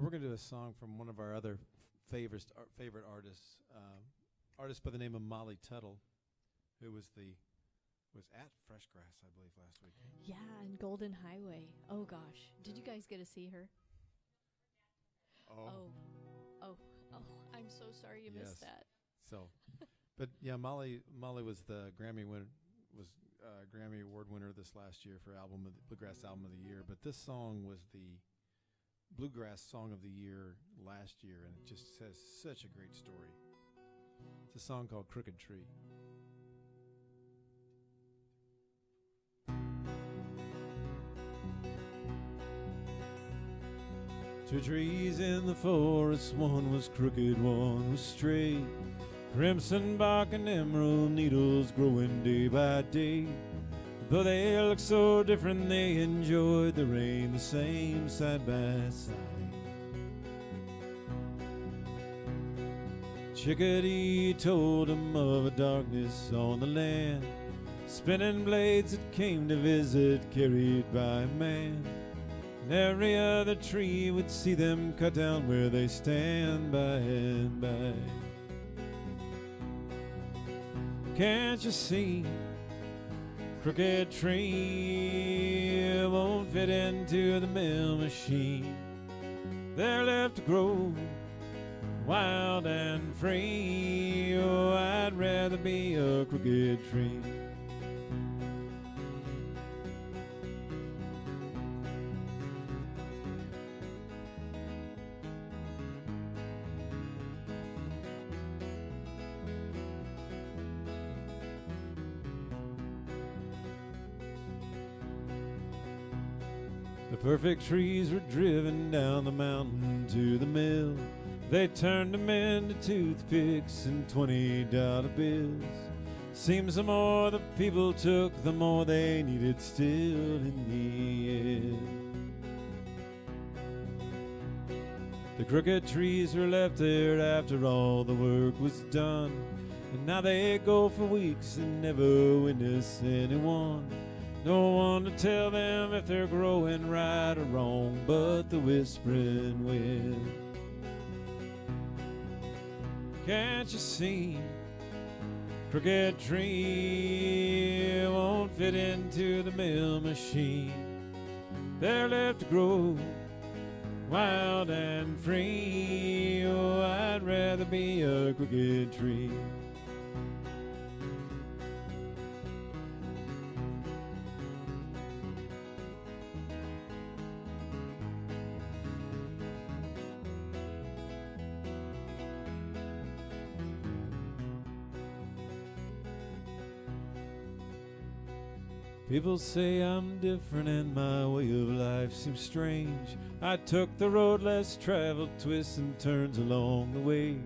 [SPEAKER 3] But we're going to do a song from one of our other favorite artists, artist by the name of Molly Tuttle, who was at Fresh Grass, I believe, last week.
[SPEAKER 2] Yeah, and Golden Highway. Oh gosh, did you guys get to see her? Oh, I'm so sorry you missed that.
[SPEAKER 3] So, but yeah, Molly was the Grammy Grammy Award winner this last year for Bluegrass Album of the Year. But this song was the Bluegrass Song of the Year last year, and it just says such a great story. It's a song called Crooked Tree. Two trees in the forest, one was crooked, one was straight. Crimson bark and emerald needles growing day by day. Though they look so different, they enjoyed the rain the same side by side. Chickadee told him of a darkness on the land, spinning blades that came to visit carried by a man. And every other tree would see them cut down where they stand by and by. Can't you see? Crooked tree won't fit into the mill machine. They're left to grow wild and free. Oh, I'd rather be a crooked tree. The perfect trees were driven down the mountain to the mill. They turned them into toothpicks and $20 bills. Seems the more the people took, the more they needed still in the end. The crooked trees were left there after all the work was done, and now they go for weeks and never witness anyone. No one to tell them if they're growing right or wrong but the whispering wind. Can't you see? Crooked tree won't fit into the mill machine. They're left to grow wild and free. Oh, I'd rather be a crooked tree. People say I'm different and my way of life seems strange. I took the road less traveled, twists and turns along the way.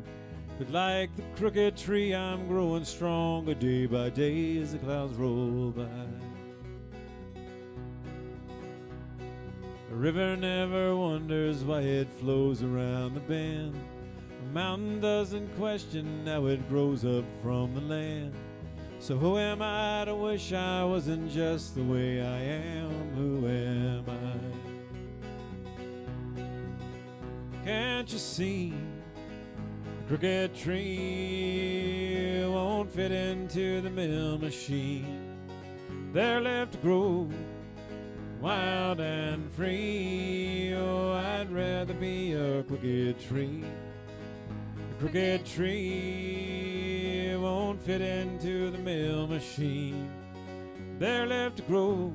[SPEAKER 3] But like the crooked tree, I'm growing stronger day by day as the clouds roll by. A river never wonders why it flows around the bend. A mountain doesn't question how it grows up from the land. So who am I to wish I wasn't just the way I am? Who am I? Can't you see? A crooked tree won't fit into the mill machine. They're left to grow wild and free. Oh, I'd rather be a crooked tree. A crooked tree won't fit into the mill machine. They're left to grow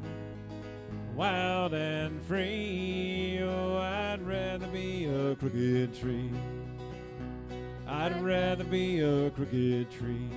[SPEAKER 3] wild and free. Oh, I'd rather be a crooked tree. I'd rather be a crooked tree.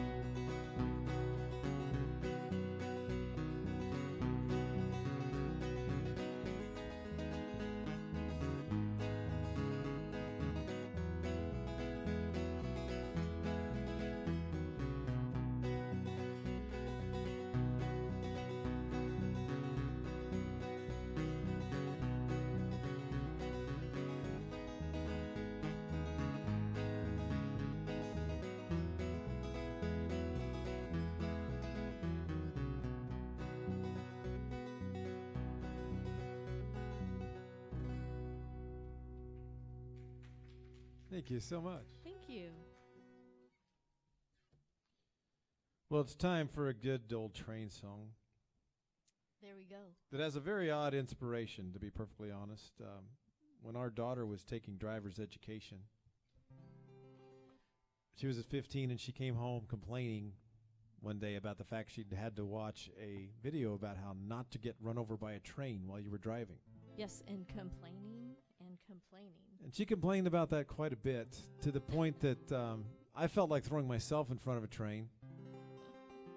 [SPEAKER 3] Thank you so much.
[SPEAKER 2] Thank you.
[SPEAKER 3] Well, it's time for a good old train song
[SPEAKER 2] There we go.
[SPEAKER 3] that has a very odd inspiration, to be perfectly honest. When our daughter was taking driver's education, she was at 15 and she came home complaining one day about the fact she'd had to watch a video about how not to get run over by a train while you were driving.
[SPEAKER 2] Yes, and complaining and complaining.
[SPEAKER 3] And she complained about that quite a bit, to the point that I felt like throwing myself in front of a train.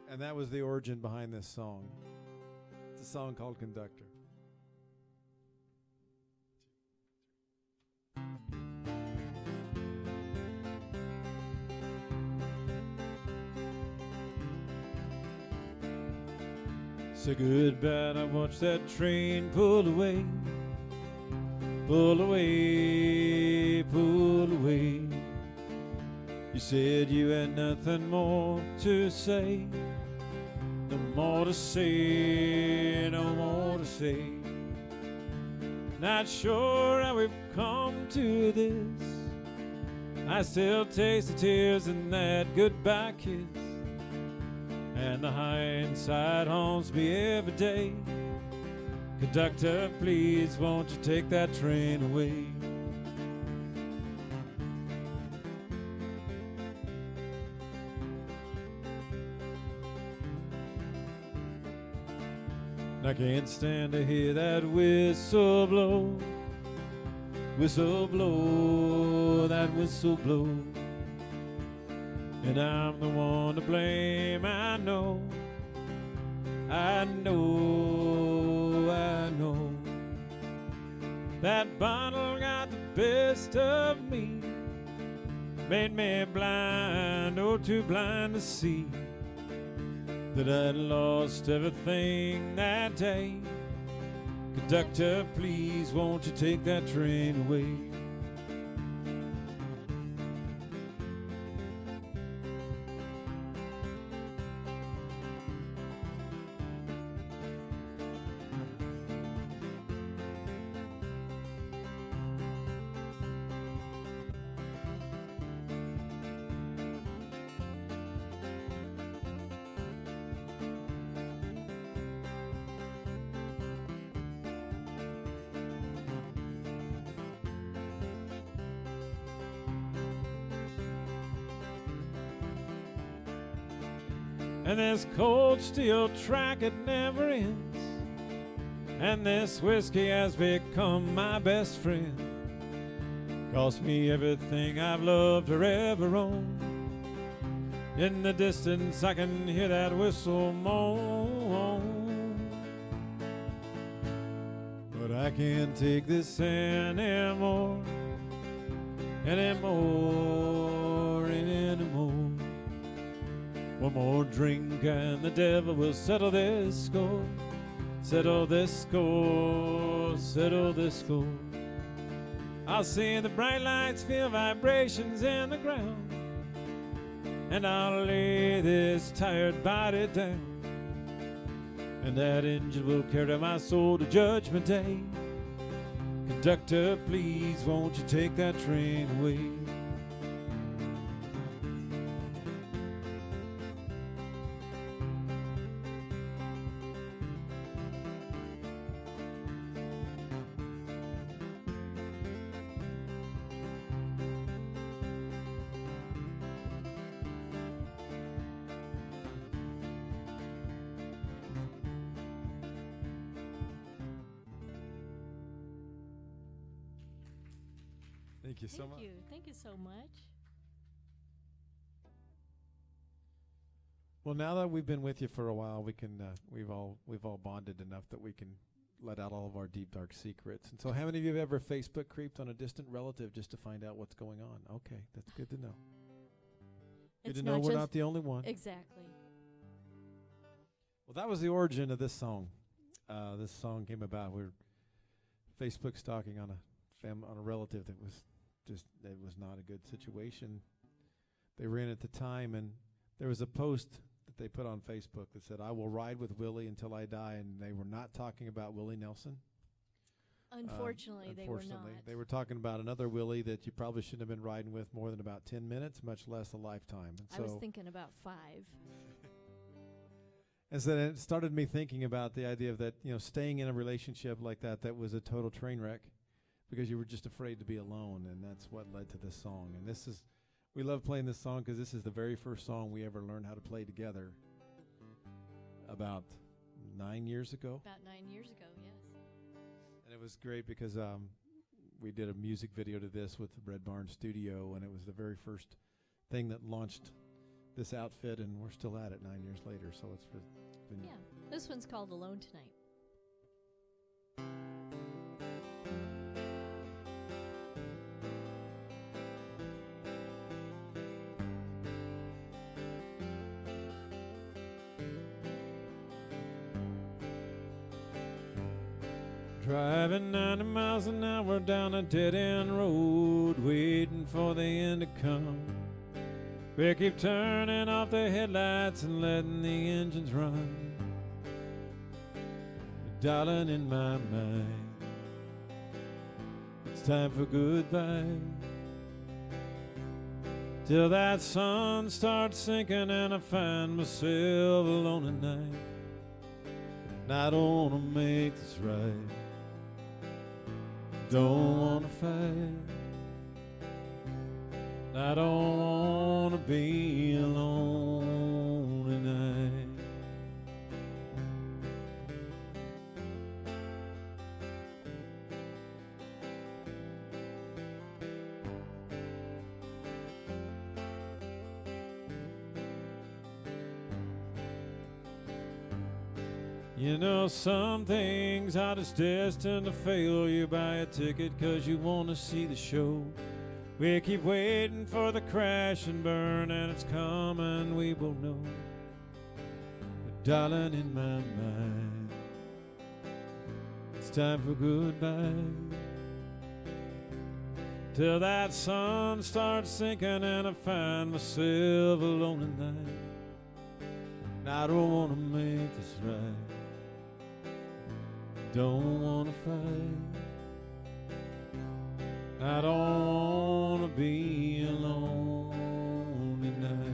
[SPEAKER 3] And that was the origin behind this song. It's a song called Conductor. So goodbye, I watched that train pull away, pull away, pull away. You said you had nothing more to say, no more to say, no more to say. Not sure how we've come to this. I still taste the tears in that goodbye kiss, and the hindsight haunts me every day. Conductor, please won't you take that train away? I can't stand to hear that whistle blow, that whistle blow. And I'm the one to blame, I know, I know, I know. That bottle got the best of me, made me blind, oh too blind to see that I'd lost everything that day. Conductor, please won't you take that train away? And this cold steel track, it never ends. And this whiskey has become my best friend. Cost me everything I've loved or ever owned. In the distance I can hear that whistle moan. But I can't take this anymore, anymore, anymore. One more drink and the devil will settle this score. Settle this score, settle this score. I'll see the bright lights, feel vibrations in the ground, and I'll lay this tired body down. And that engine will carry my soul to Judgment Day. Conductor, please won't you take that train away? Thank you so much.
[SPEAKER 2] Thank you so much.
[SPEAKER 3] Well, now that we've been with you for a while, we can we've all bonded enough that we can let out all of our deep dark secrets. And so, how many of you have ever Facebook creeped on a distant relative just to find out what's going on? Okay, that's good to know. Good to know we're not the only one.
[SPEAKER 2] Exactly.
[SPEAKER 3] Well, that was the origin of this song. This song came about. We're Facebook stalking on a relative that was not a good situation they were in at the time, and there was a post that they put on Facebook that said, "I will ride with Willie until I die," and they were not talking about Willie Nelson.
[SPEAKER 2] Unfortunately, they were not.
[SPEAKER 3] They were talking about another Willie that you probably shouldn't have been riding with more than about 10 minutes, much less a lifetime. And
[SPEAKER 2] I was thinking about 5.
[SPEAKER 3] And so it started me thinking about the idea of that, staying in a relationship like that was a total train wreck because you were just afraid to be alone, and that's what led to this song. And we love playing this song because this is the very first song we ever learned how to play together about 9 years ago.
[SPEAKER 2] About 9 years ago, yes.
[SPEAKER 3] And it was great because we did a music video to this with the Red Barn Studio, and it was the very first thing that launched this outfit, and we're still at it 9 years later. So it's been
[SPEAKER 2] yeah. This one's called Alone Tonight.
[SPEAKER 3] Driving 90 miles an hour down a dead-end road, waiting for the end to come. We keep turning off the headlights and letting the engines run. Darling, in my mind, it's time for goodbye. Till that sun starts sinking and I find myself alone at night. And I don't wanna make this right, don't wanna fight. I don't wanna be alone tonight. You know, some things are just destined to fail. You buy a ticket 'cause you want to see the show. We keep waiting for the crash and burn, and it's coming, we both know. But darling, in my mind, it's time for goodbye. Till that sun starts sinking and I find myself alone at night. And I don't want to make this right, don't want to fight. I don't want to be alone tonight.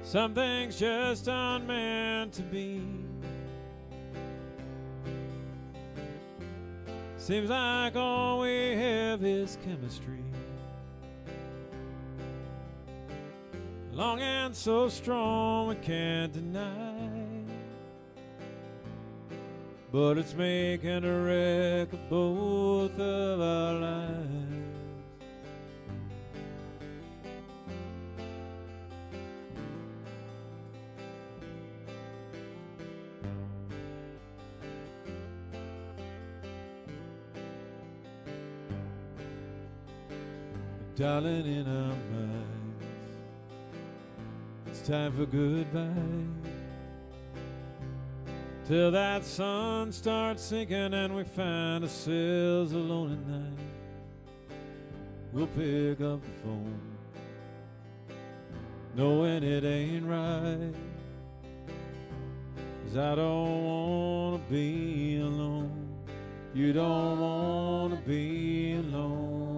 [SPEAKER 3] Some things just aren't meant to be. Seems like all we have is chemistry, long and so strong we can't deny. But it's making a wreck of both of our lives. Darling, in our minds, it's time for goodbye. Till that sun starts sinking and we find ourselves alone at night. We'll pick up the phone, knowing it ain't right. 'Cause I don't want to be alone. You don't want to be alone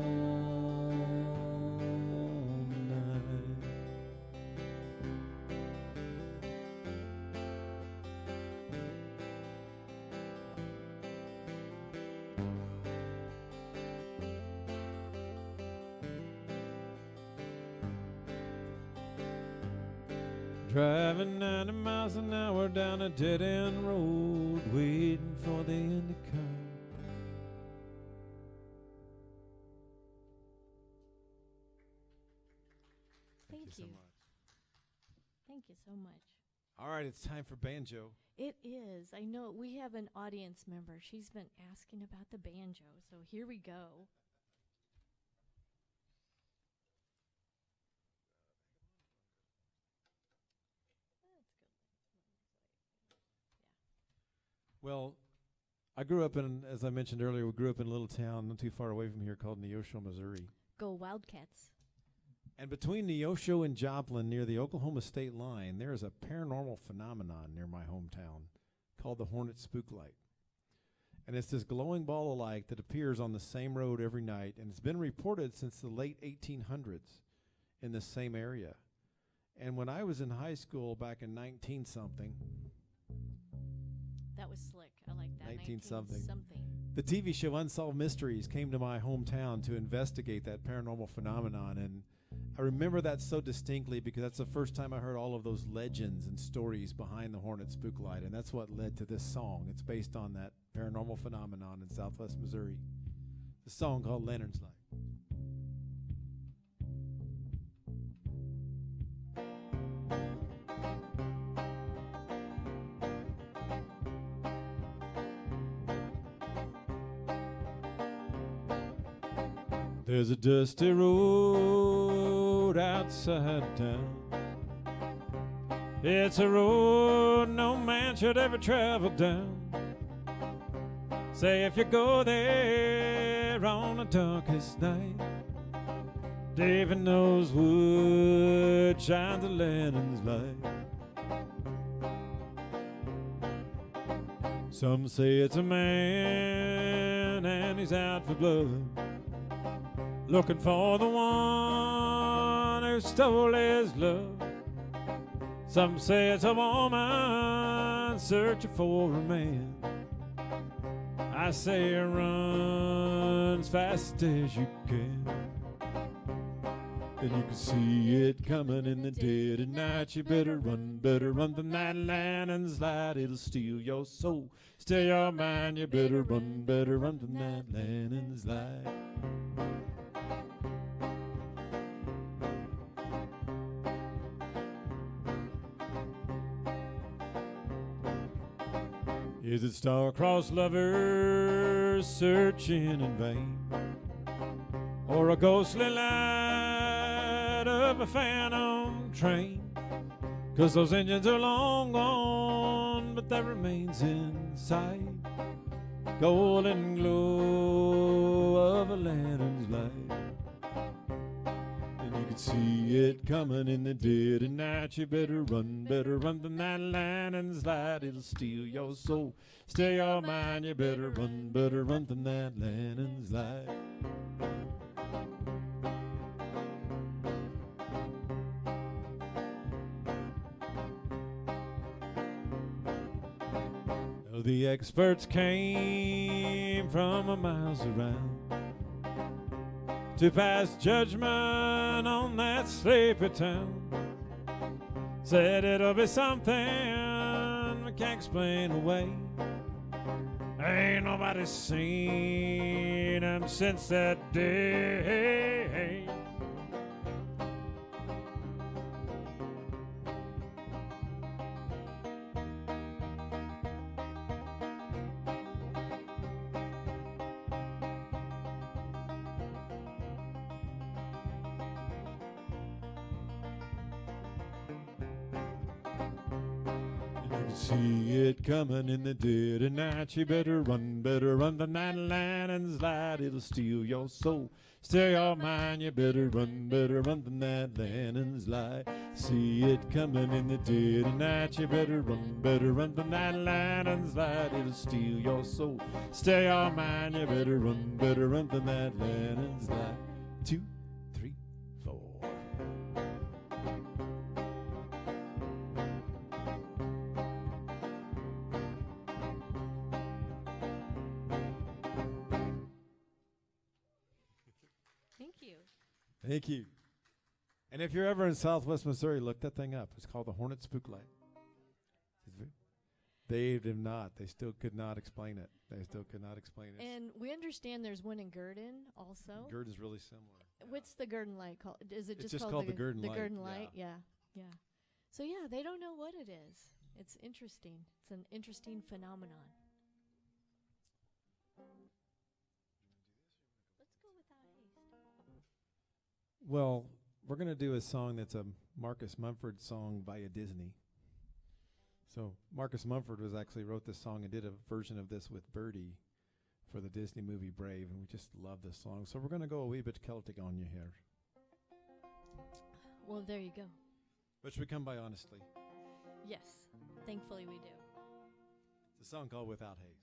[SPEAKER 3] tonight. Driving 90 miles an hour down a dead-end road, waiting for the end to come.
[SPEAKER 2] Thank you.
[SPEAKER 3] So much.
[SPEAKER 2] Thank you so much.
[SPEAKER 3] All right, it's time for banjo.
[SPEAKER 2] It is. I know we have an audience member. She's been asking about the banjo, so here we go.
[SPEAKER 3] Well, I grew up in, as I mentioned earlier, we grew up in a little town not too far away from here called Neosho, Missouri.
[SPEAKER 2] Go Wildcats.
[SPEAKER 3] And between Neosho and Joplin, near the Oklahoma state line, there is a paranormal phenomenon near my hometown called the Hornet Spook Light. And it's this glowing ball of light that appears on the same road every night, and it's been reported since the late 1800s in the same area. And when I was in high school back in 19-something,
[SPEAKER 2] that was slick. I like that.
[SPEAKER 3] 19-something.
[SPEAKER 2] 19-something.
[SPEAKER 3] The TV show Unsolved Mysteries came to my hometown to investigate that paranormal phenomenon, and I remember that so distinctly because that's the first time I heard all of those legends and stories behind the Hornet Spook Light, and that's what led to this song. It's based on that paranormal phenomenon in southwest Missouri. The song called Lantern's Light. There's a dusty road outside town. It's a road no man should ever travel down. Say if you go there on the darkest night, David knows wood shines a lantern's light. Some say it's a man and he's out for blood, looking for the one who stole his love. Some say it's a woman searching for a man. I say run as fast as you can. And you can see it coming in the dead of night. You better run from that lantern's light. It'll steal your soul, steal your mind. You better run from that lantern's light. Is it star-crossed lovers searching in vain, or a ghostly light of a phantom train? 'Cause those engines are long gone, but that remains in sight. Golden glow of a lantern's light. And you can see it coming in the dead of night. You better run from that lantern's light. It'll steal your soul, steal your mind. You better run from that lantern's light. The experts came from a miles around to pass judgment on that sleepy town. Said it'll be something we can't explain away. Ain't nobody seen him since that day. See it coming in the dead of night. You better run from that lantern's light. It'll steal your soul, steal your mind. You better run from that lantern's light. See it coming in the dead of night. You better run from that lantern's light. It'll steal your soul, steal your mind. You better run from that lantern's light. 2, 3, 4. Thank you. And if you're ever in southwest Missouri, look that thing up. It's called the Hornet Spook Light. They did not. They still could not explain it.
[SPEAKER 2] And we understand there's one in Gurdon also.
[SPEAKER 3] Gurdon is really similar.
[SPEAKER 2] What's the Gurdon Light called? Is it
[SPEAKER 3] just called the Gurdon Light?
[SPEAKER 2] The Gurdon Light, yeah. So yeah, they don't know what it is. It's interesting. It's an interesting phenomenon. Let's go without haste.
[SPEAKER 3] Well, we're going to do a song that's a Marcus Mumford song by a Disney. So Marcus Mumford actually wrote this song and did a version of this with Birdie for the Disney movie Brave, and we just love this song. So we're going to go a wee bit Celtic on you here.
[SPEAKER 2] Well, there you go.
[SPEAKER 3] Which we come by honestly.
[SPEAKER 2] Yes, thankfully we do.
[SPEAKER 3] It's a song called Without Haste.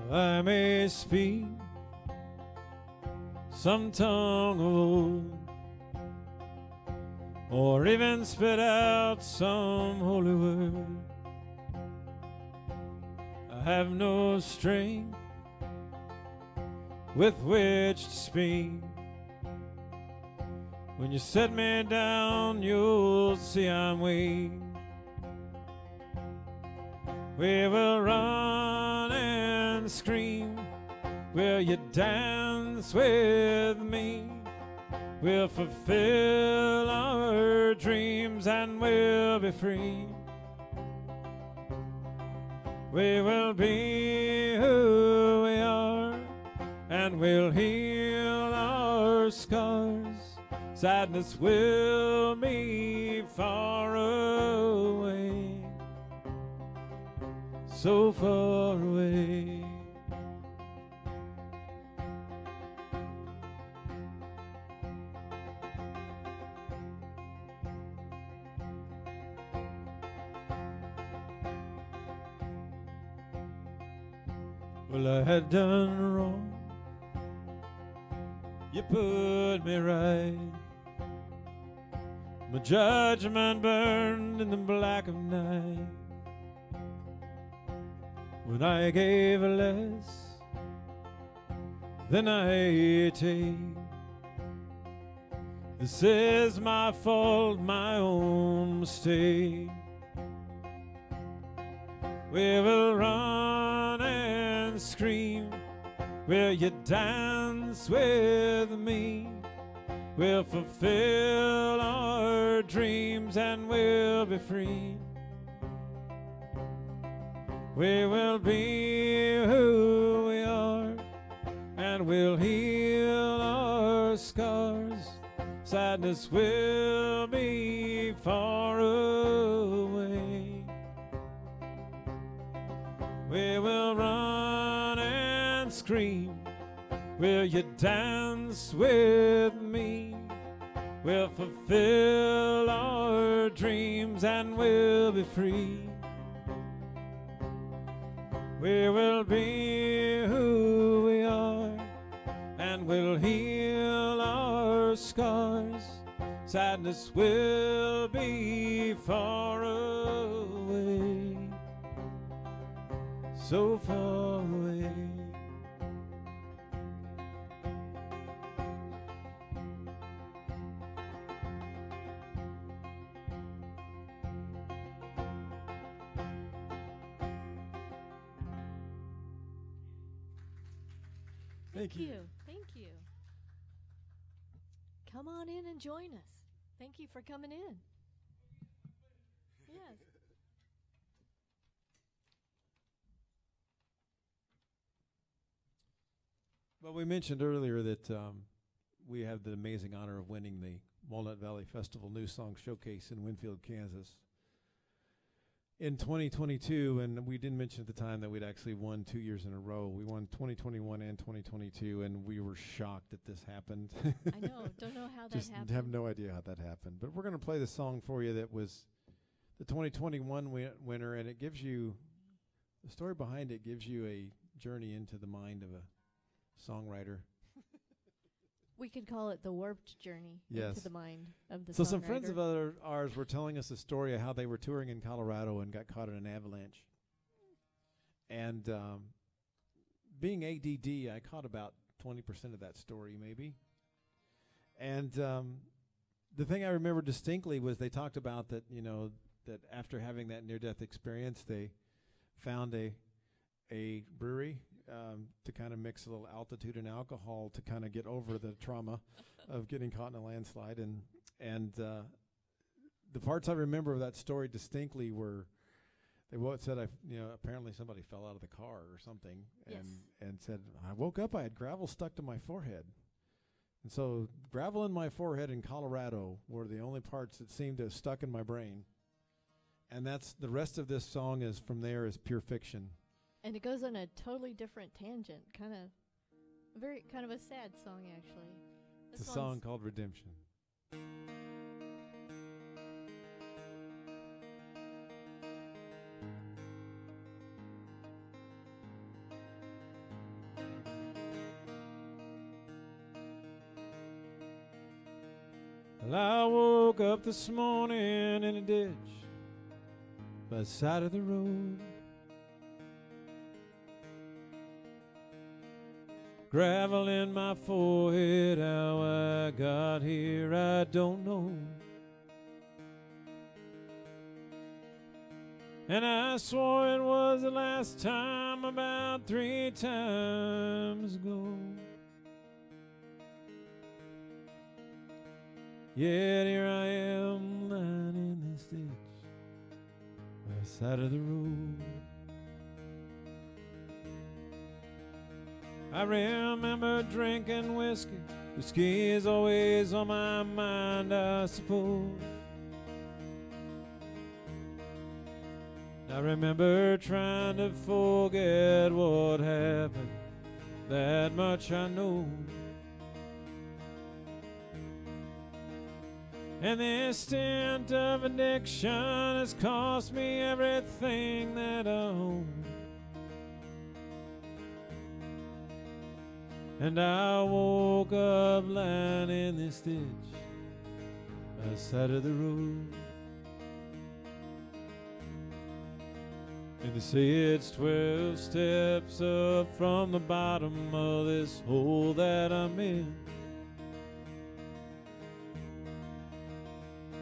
[SPEAKER 3] I may speak some tongue of old, or even spit out some holy word. I have no strength with which to speak. When you set me down, you'll see I'm weak. We will run and scream. Will you dance with me? We'll fulfill our dreams and we'll be free. We will be who we are, and we'll heal our scars. Sadness will be far away, so far away. Well, I had done wrong. You put me right. My judgment burned in the black of night. When I gave less than I take, this is my fault, my own mistake. We will run and scream. Will you dance with me? We'll fulfill our dreams and we'll be free. We will be who we are, and we'll heal our scars. Sadness will be far away. We will run and scream. Will you dance with me? We'll fulfill our dreams and we'll be free. We will be who we are, and we'll heal our scars. Sadness will be far away, so far away.
[SPEAKER 2] Thank you. Thank you. Come on in and join us. Thank you for coming in. Yes.
[SPEAKER 3] Well, we mentioned earlier that we have the amazing honor of winning the Walnut Valley Festival New Song Showcase in Winfield, Kansas in 2022, and we didn't mention at the time that we'd actually won 2 years in a row. We won 2021 and 2022, and we were shocked that this happened.
[SPEAKER 2] I know. Don't know how that
[SPEAKER 3] Just
[SPEAKER 2] happened.
[SPEAKER 3] have no idea how that happened. But we're going to play the song for you that was the 2021 winner, and it gives you, the story behind it gives you a journey into the mind of a songwriter.
[SPEAKER 2] We could call it the warped journey into the mind of the
[SPEAKER 3] So
[SPEAKER 2] songwriter.
[SPEAKER 3] some friends of ours were telling us a story of how they were touring in Colorado and got caught in an avalanche. And being ADD, I caught about 20% of that story maybe. And the thing I remember distinctly was they talked about that, you know, that after having that near-death experience, they found a brewery to kind of mix a little altitude and alcohol to kind of get over the trauma of getting caught in a landslide. And the parts I remember of that story distinctly were they said, apparently somebody fell out of the car or something, and said, I woke up, I had gravel stuck to my forehead. And so gravel in my forehead in Colorado were the only parts that seemed to have stuck in my brain. And that's the rest of this song is from there is pure fiction.
[SPEAKER 2] And it goes on a totally different tangent, kind of a sad song actually.
[SPEAKER 3] It's a song called Redemption. Well, I woke up this morning in a ditch by the side of the road. Gravel in my forehead, how I got here, I don't know. And I swore it was the last time about 3 times ago. Yet here I am lying in this ditch by the side of the road. I remember drinking whiskey. Whiskey is always on my mind, I suppose. I remember trying to forget what happened. That much I know. And this stint of addiction has cost me everything that I own. And I woke up lying in this ditch by the side of the road. And they say it's 12 steps up from the bottom of this hole that I'm in.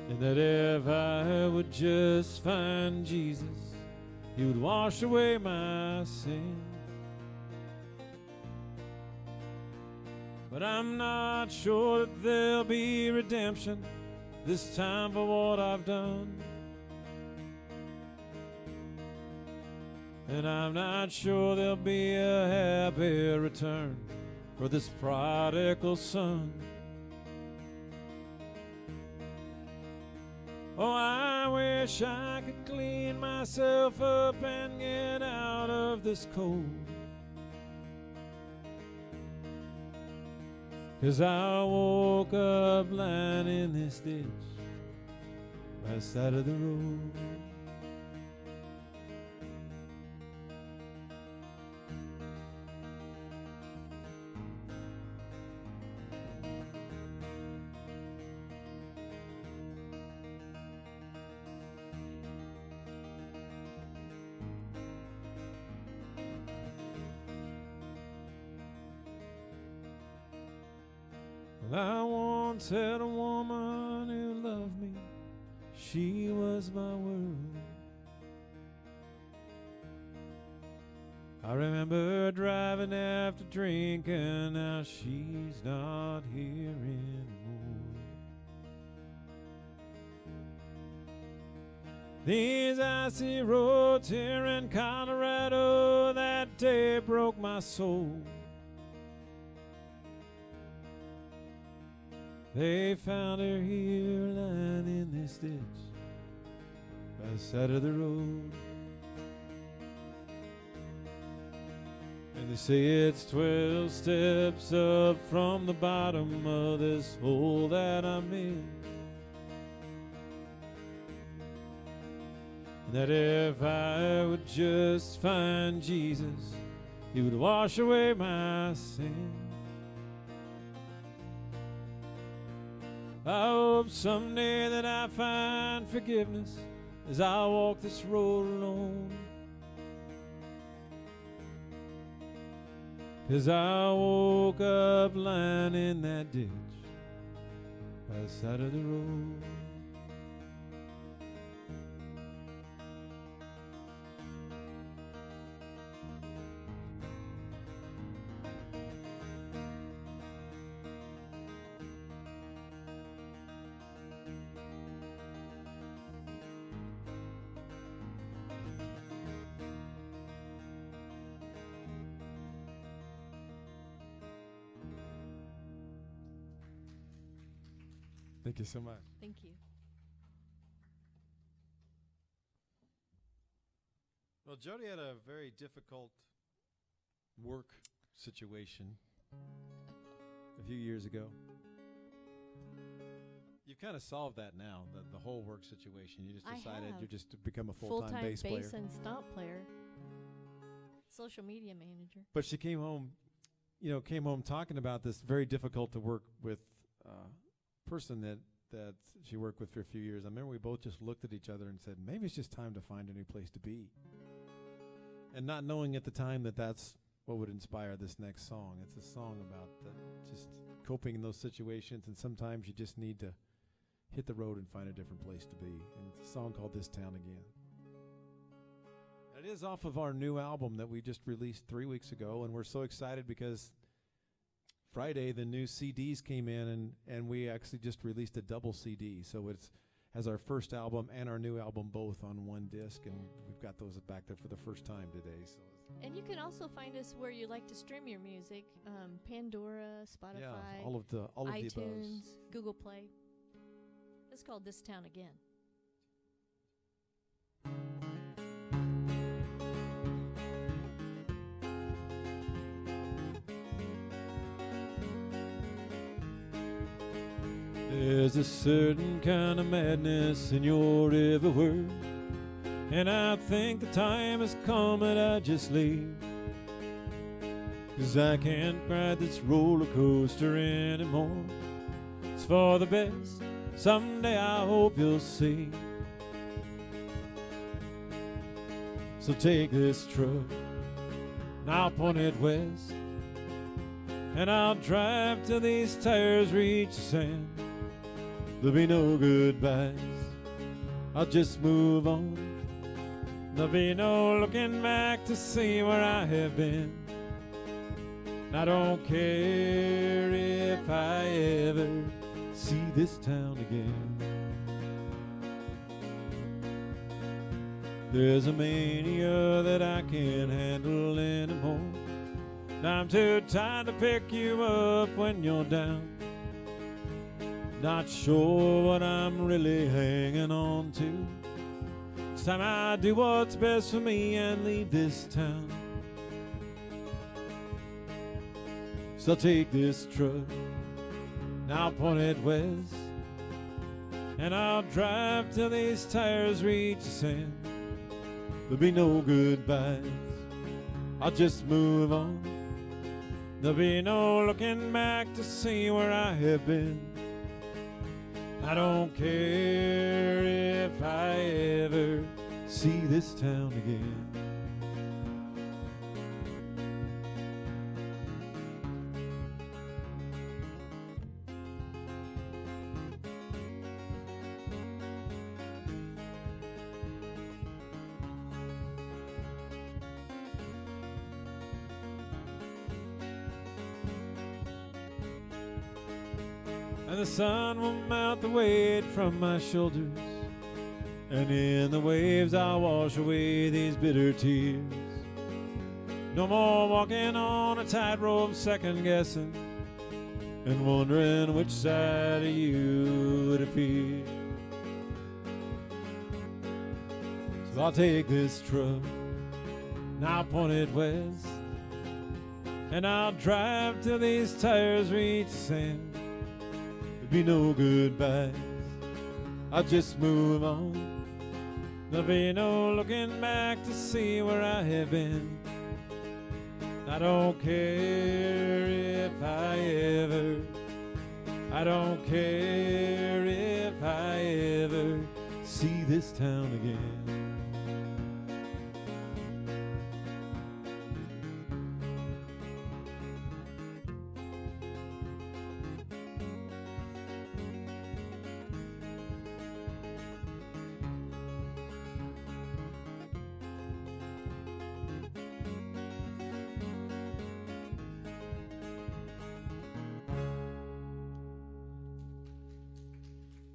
[SPEAKER 3] And that if I would just find Jesus, He would wash away my sin. But I'm not sure that there'll be redemption this time for what I've done. And I'm not sure there'll be a happy return for this prodigal son. Oh, I wish I could clean myself up and get out of this cold. 'Cause I woke up lying in this ditch by the side of the road. Well, I once had a woman who loved me. She was my world. I remember driving after drinking. Now she's not here anymore. These icy roads here in Colorado that day broke my soul. They found her here lying in this ditch by the side of the road. And they say it's 12 steps up from the bottom of this hole that I'm in. And that if I would just find Jesus, He would wash away my sin. I hope someday that I find forgiveness as I walk this road alone. 'Cause I woke up lying in that ditch by the side of the road. Thank you so much.
[SPEAKER 2] Thank you.
[SPEAKER 3] Well, Jody had a very difficult work situation a few years ago. You've kind of solved that now, the whole work situation. You just decided you're just to become a full-time bass player.
[SPEAKER 2] Full-time bass and stomp player. Social media manager.
[SPEAKER 3] But she came home talking about this very difficult to work with person that she worked with for a few years. I remember we both just looked at each other and said, maybe it's just time to find a new place to be. And not knowing at the time that that's what would inspire this next song. It's a song about just coping in those situations, and sometimes you just need to hit the road and find a different place to be. And it's a song called This Town Again. It is off of our new album that we just released 3 weeks ago, and we're so excited because Friday the new CDs came in, and we actually just released a double CD. So it's has our first album and our new album both on one disc, and we've got those back there for the first time today. So.
[SPEAKER 2] And you can also find us where you like to stream your music, Pandora, Spotify,
[SPEAKER 3] all of the
[SPEAKER 2] iTunes, Google Play. It's called This Town Again.
[SPEAKER 3] There's a certain kind of madness in your every word, and I think the time has come that I just leave. 'Cause I can't ride this roller coaster anymore. It's for the best, someday I hope you'll see. So take this truck, and I'll point it west, and I'll drive till these tires reach the sand. There'll be no goodbyes, I'll just move on. There'll be no looking back to see where I have been. I don't care if I ever see this town again. There's a mania that I can't handle anymore. I'm too tired to pick you up when you're down. Not sure what I'm really hanging on to. It's time I do what's best for me and leave this town. So I'll take this truck, and I'll point it west, and I'll drive till these tires reach the sand. There'll be no goodbyes, I'll just move on. There'll be no looking back to see where I have been. I don't care if I ever see this town again. And the sun will melt the weight from my shoulders, and in the waves I'll wash away these bitter tears. No more walking on a tightrope, second guessing and wondering which side of you would appear. So I'll take this truck, and I'll point it west, and I'll drive till these tires reach the sand. There'll be no goodbyes, I'll just move on. There'll be no looking back to see where I have been. I don't care if I don't care if I ever see this town again.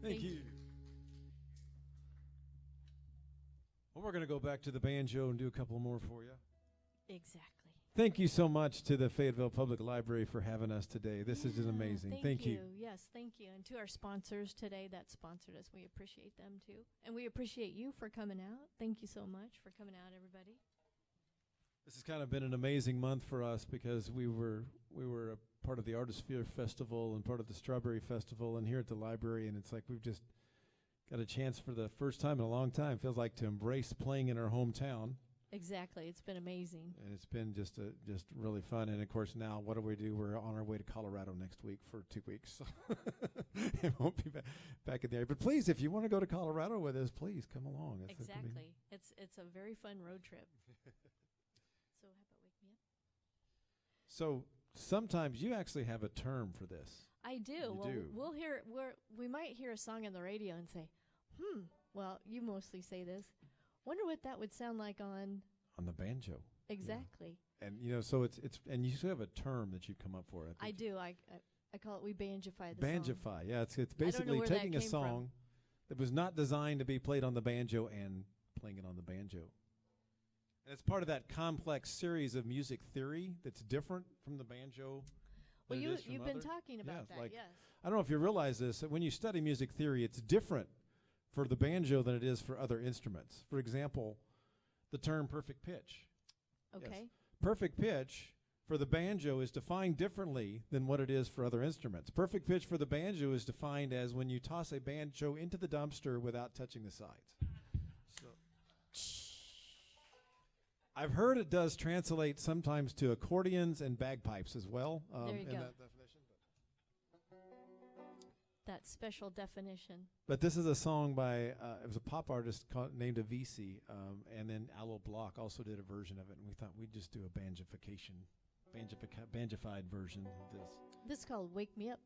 [SPEAKER 3] Thank you. Well, we're going to go back to the banjo and do a couple more for you.
[SPEAKER 2] Exactly.
[SPEAKER 3] Thank you so much to the Fayetteville Public Library for having us today. This is just amazing. Thank you.
[SPEAKER 2] Yes, thank you. And to our sponsors today that sponsored us, we appreciate them too. And we appreciate you for coming out. Thank you so much for coming out, everybody.
[SPEAKER 3] This has kind of been an amazing month for us because we were a part of the Artisphere Festival and part of the Strawberry Festival and here at the library, and it's like we've just got a chance for the first time in a long time, feels like, to embrace playing in our hometown.
[SPEAKER 2] Exactly. It's been amazing.
[SPEAKER 3] And it's been just really fun. And, of course, now what do? We're on our way to Colorado next week for 2 weeks. It won't be back in the area. But please, if you want to go to Colorado with us, please come along.
[SPEAKER 2] Exactly. It's a very fun road trip. So how about Wake Me Up?
[SPEAKER 3] So sometimes you actually have a term for this.
[SPEAKER 2] I do. We might hear a song on the radio and say, well, you mostly say this. Wonder what that would sound like on
[SPEAKER 3] the banjo.
[SPEAKER 2] Exactly.
[SPEAKER 3] Yeah. And so it's and you still have a term that you come up for.
[SPEAKER 2] I do. I call it we banjify the
[SPEAKER 3] banjify.
[SPEAKER 2] song.
[SPEAKER 3] Yeah, it's basically taking a song that was not designed to be played on the banjo and playing it on the banjo. And it's part of that complex series of music theory that's different from the banjo.
[SPEAKER 2] Well, you've been talking about that. Yes.
[SPEAKER 3] I don't know if you realize this. That when you study music theory, it's different for the banjo than it is for other instruments. For example, the term perfect pitch.
[SPEAKER 2] Okay.
[SPEAKER 3] Yes. Perfect pitch for the banjo is defined differently than what it is for other instruments. Perfect pitch for the banjo is defined as when you toss a banjo into the dumpster without touching the sides. So I've heard it does translate sometimes to accordions and bagpipes as well.
[SPEAKER 2] There you go.
[SPEAKER 3] That definition.
[SPEAKER 2] That special definition.
[SPEAKER 3] But this is a song by, it was a pop artist named Avicii, and then Aloe Block also did a version of it, and we thought we'd just do a banjified version of this.
[SPEAKER 2] This is called Wake Me Up.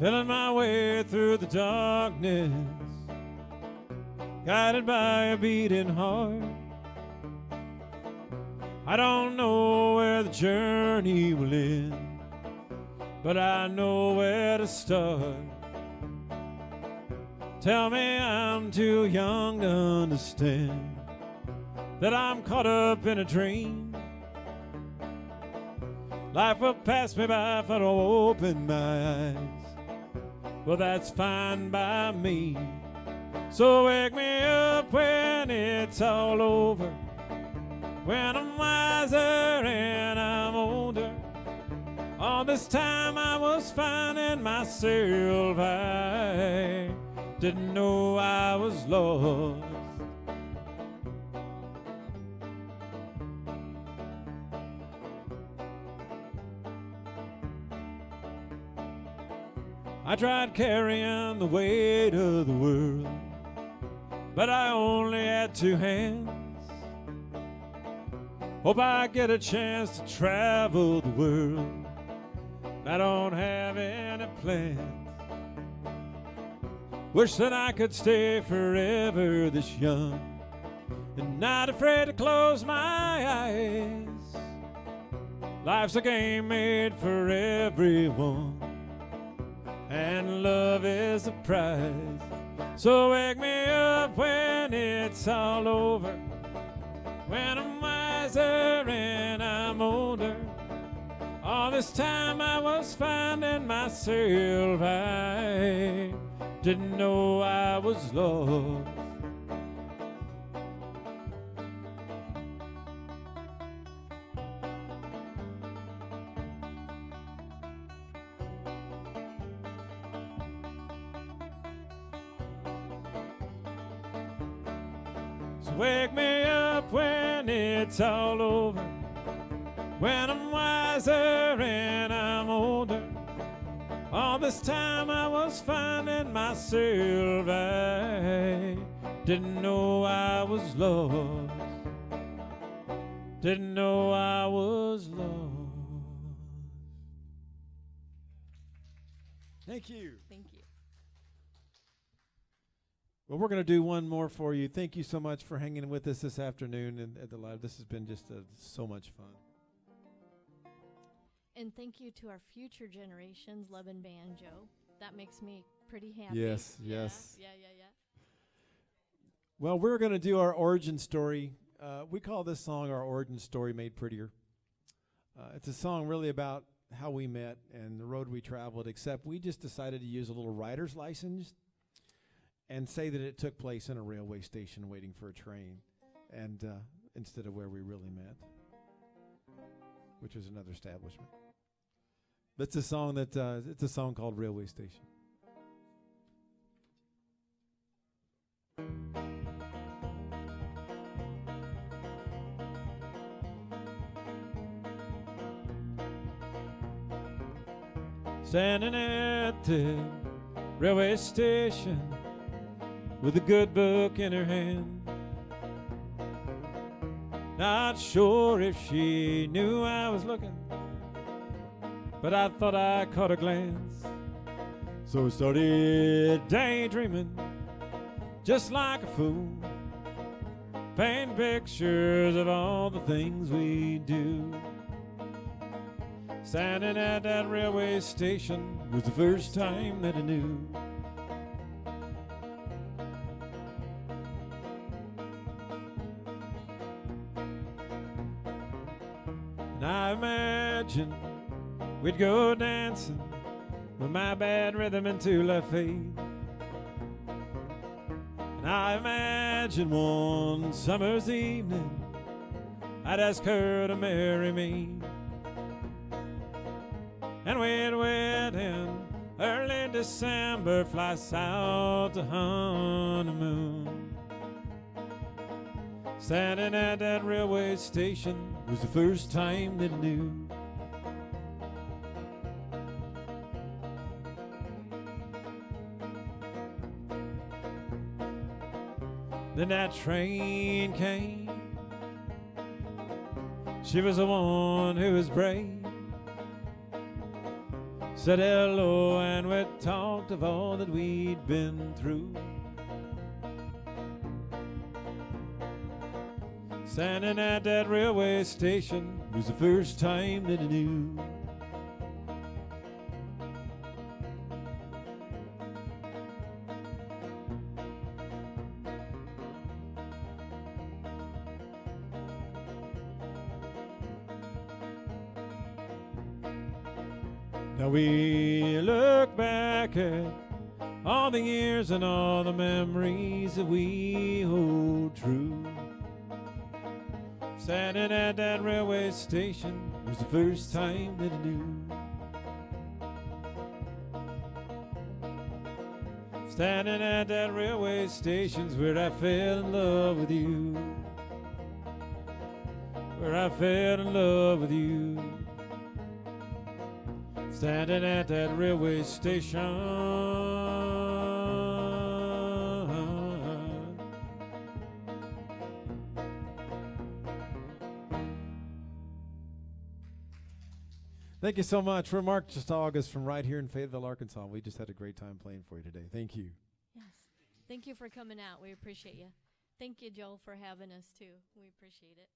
[SPEAKER 3] Feeling my way through the darkness, guided by a beating heart. I don't know where the journey will end, but I know where to start. Tell me I'm too young to understand that I'm caught up in a dream. Life will pass me by if I don't open my eyes. Well, that's fine by me. So wake me up when it's all over, when I'm wiser and I'm older. All this time I was finding myself, I didn't know I was lost. I tried carrying the weight of the world, but I only had 2 hands. Hope I get a chance to travel the world, but I don't have any plans. Wish that I could stay forever this young and not afraid to close my eyes. Life's a game made for everyone, and love is a prize. So wake me up when it's all over, when I'm wiser and I'm older. All this time I was finding myself, I didn't know I was lost. Wake me up when it's all over, when I'm wiser and I'm older. All this time I was finding myself, I didn't know I was lost. Didn't know I was lost. Thank you.
[SPEAKER 2] Thank you.
[SPEAKER 3] Well, we're going to do one more for you. Thank you so much for hanging with us this afternoon and at the live. This has been just so much fun.
[SPEAKER 2] And thank you to our future generations, love and banjo. That makes me pretty happy.
[SPEAKER 3] Yes,
[SPEAKER 2] Yeah,
[SPEAKER 3] yes.
[SPEAKER 2] Yeah.
[SPEAKER 3] Well, we're going to do our origin story. We call this song our origin story made prettier. It's a song really about how we met and the road we traveled, except we just decided to use a little writer's license and say that it took place in a railway station waiting for a train, and instead of where we really met, which was another establishment. It's a song that it's a song called Railway Station. Standing at the railway station with a good book in her hand, not sure if she knew I was looking, but I thought I caught a glance. So I started daydreaming just like a fool, painting pictures of all the things we do. Standing at that railway station was the first time that I knew. And I imagined we'd go dancing with my bad rhythm into left feet. And I imagined one summer's evening I'd ask her to marry me. And we'd wait in early December, fly south to honeymoon. Standing at that railway station was the first time that I knew. Then that train came. She was the one who was brave. Said hello and we talked of all that we'd been through. Standing at that railway station was the first time that I knew. Now we look back at all the years and all the memories that we hold true. Standing at that railway station was the first time that I knew. Standing at that railway station's where I fell in love with you. Where I fell in love with you. Standing at that railway station. Thank you so much. We're Mark just August from right here in Fayetteville, Arkansas. We just had a great time playing for you today. Thank you.
[SPEAKER 2] Yes. Thank you for coming out. We appreciate you. Thank you, Joel, for having us, too. We appreciate it.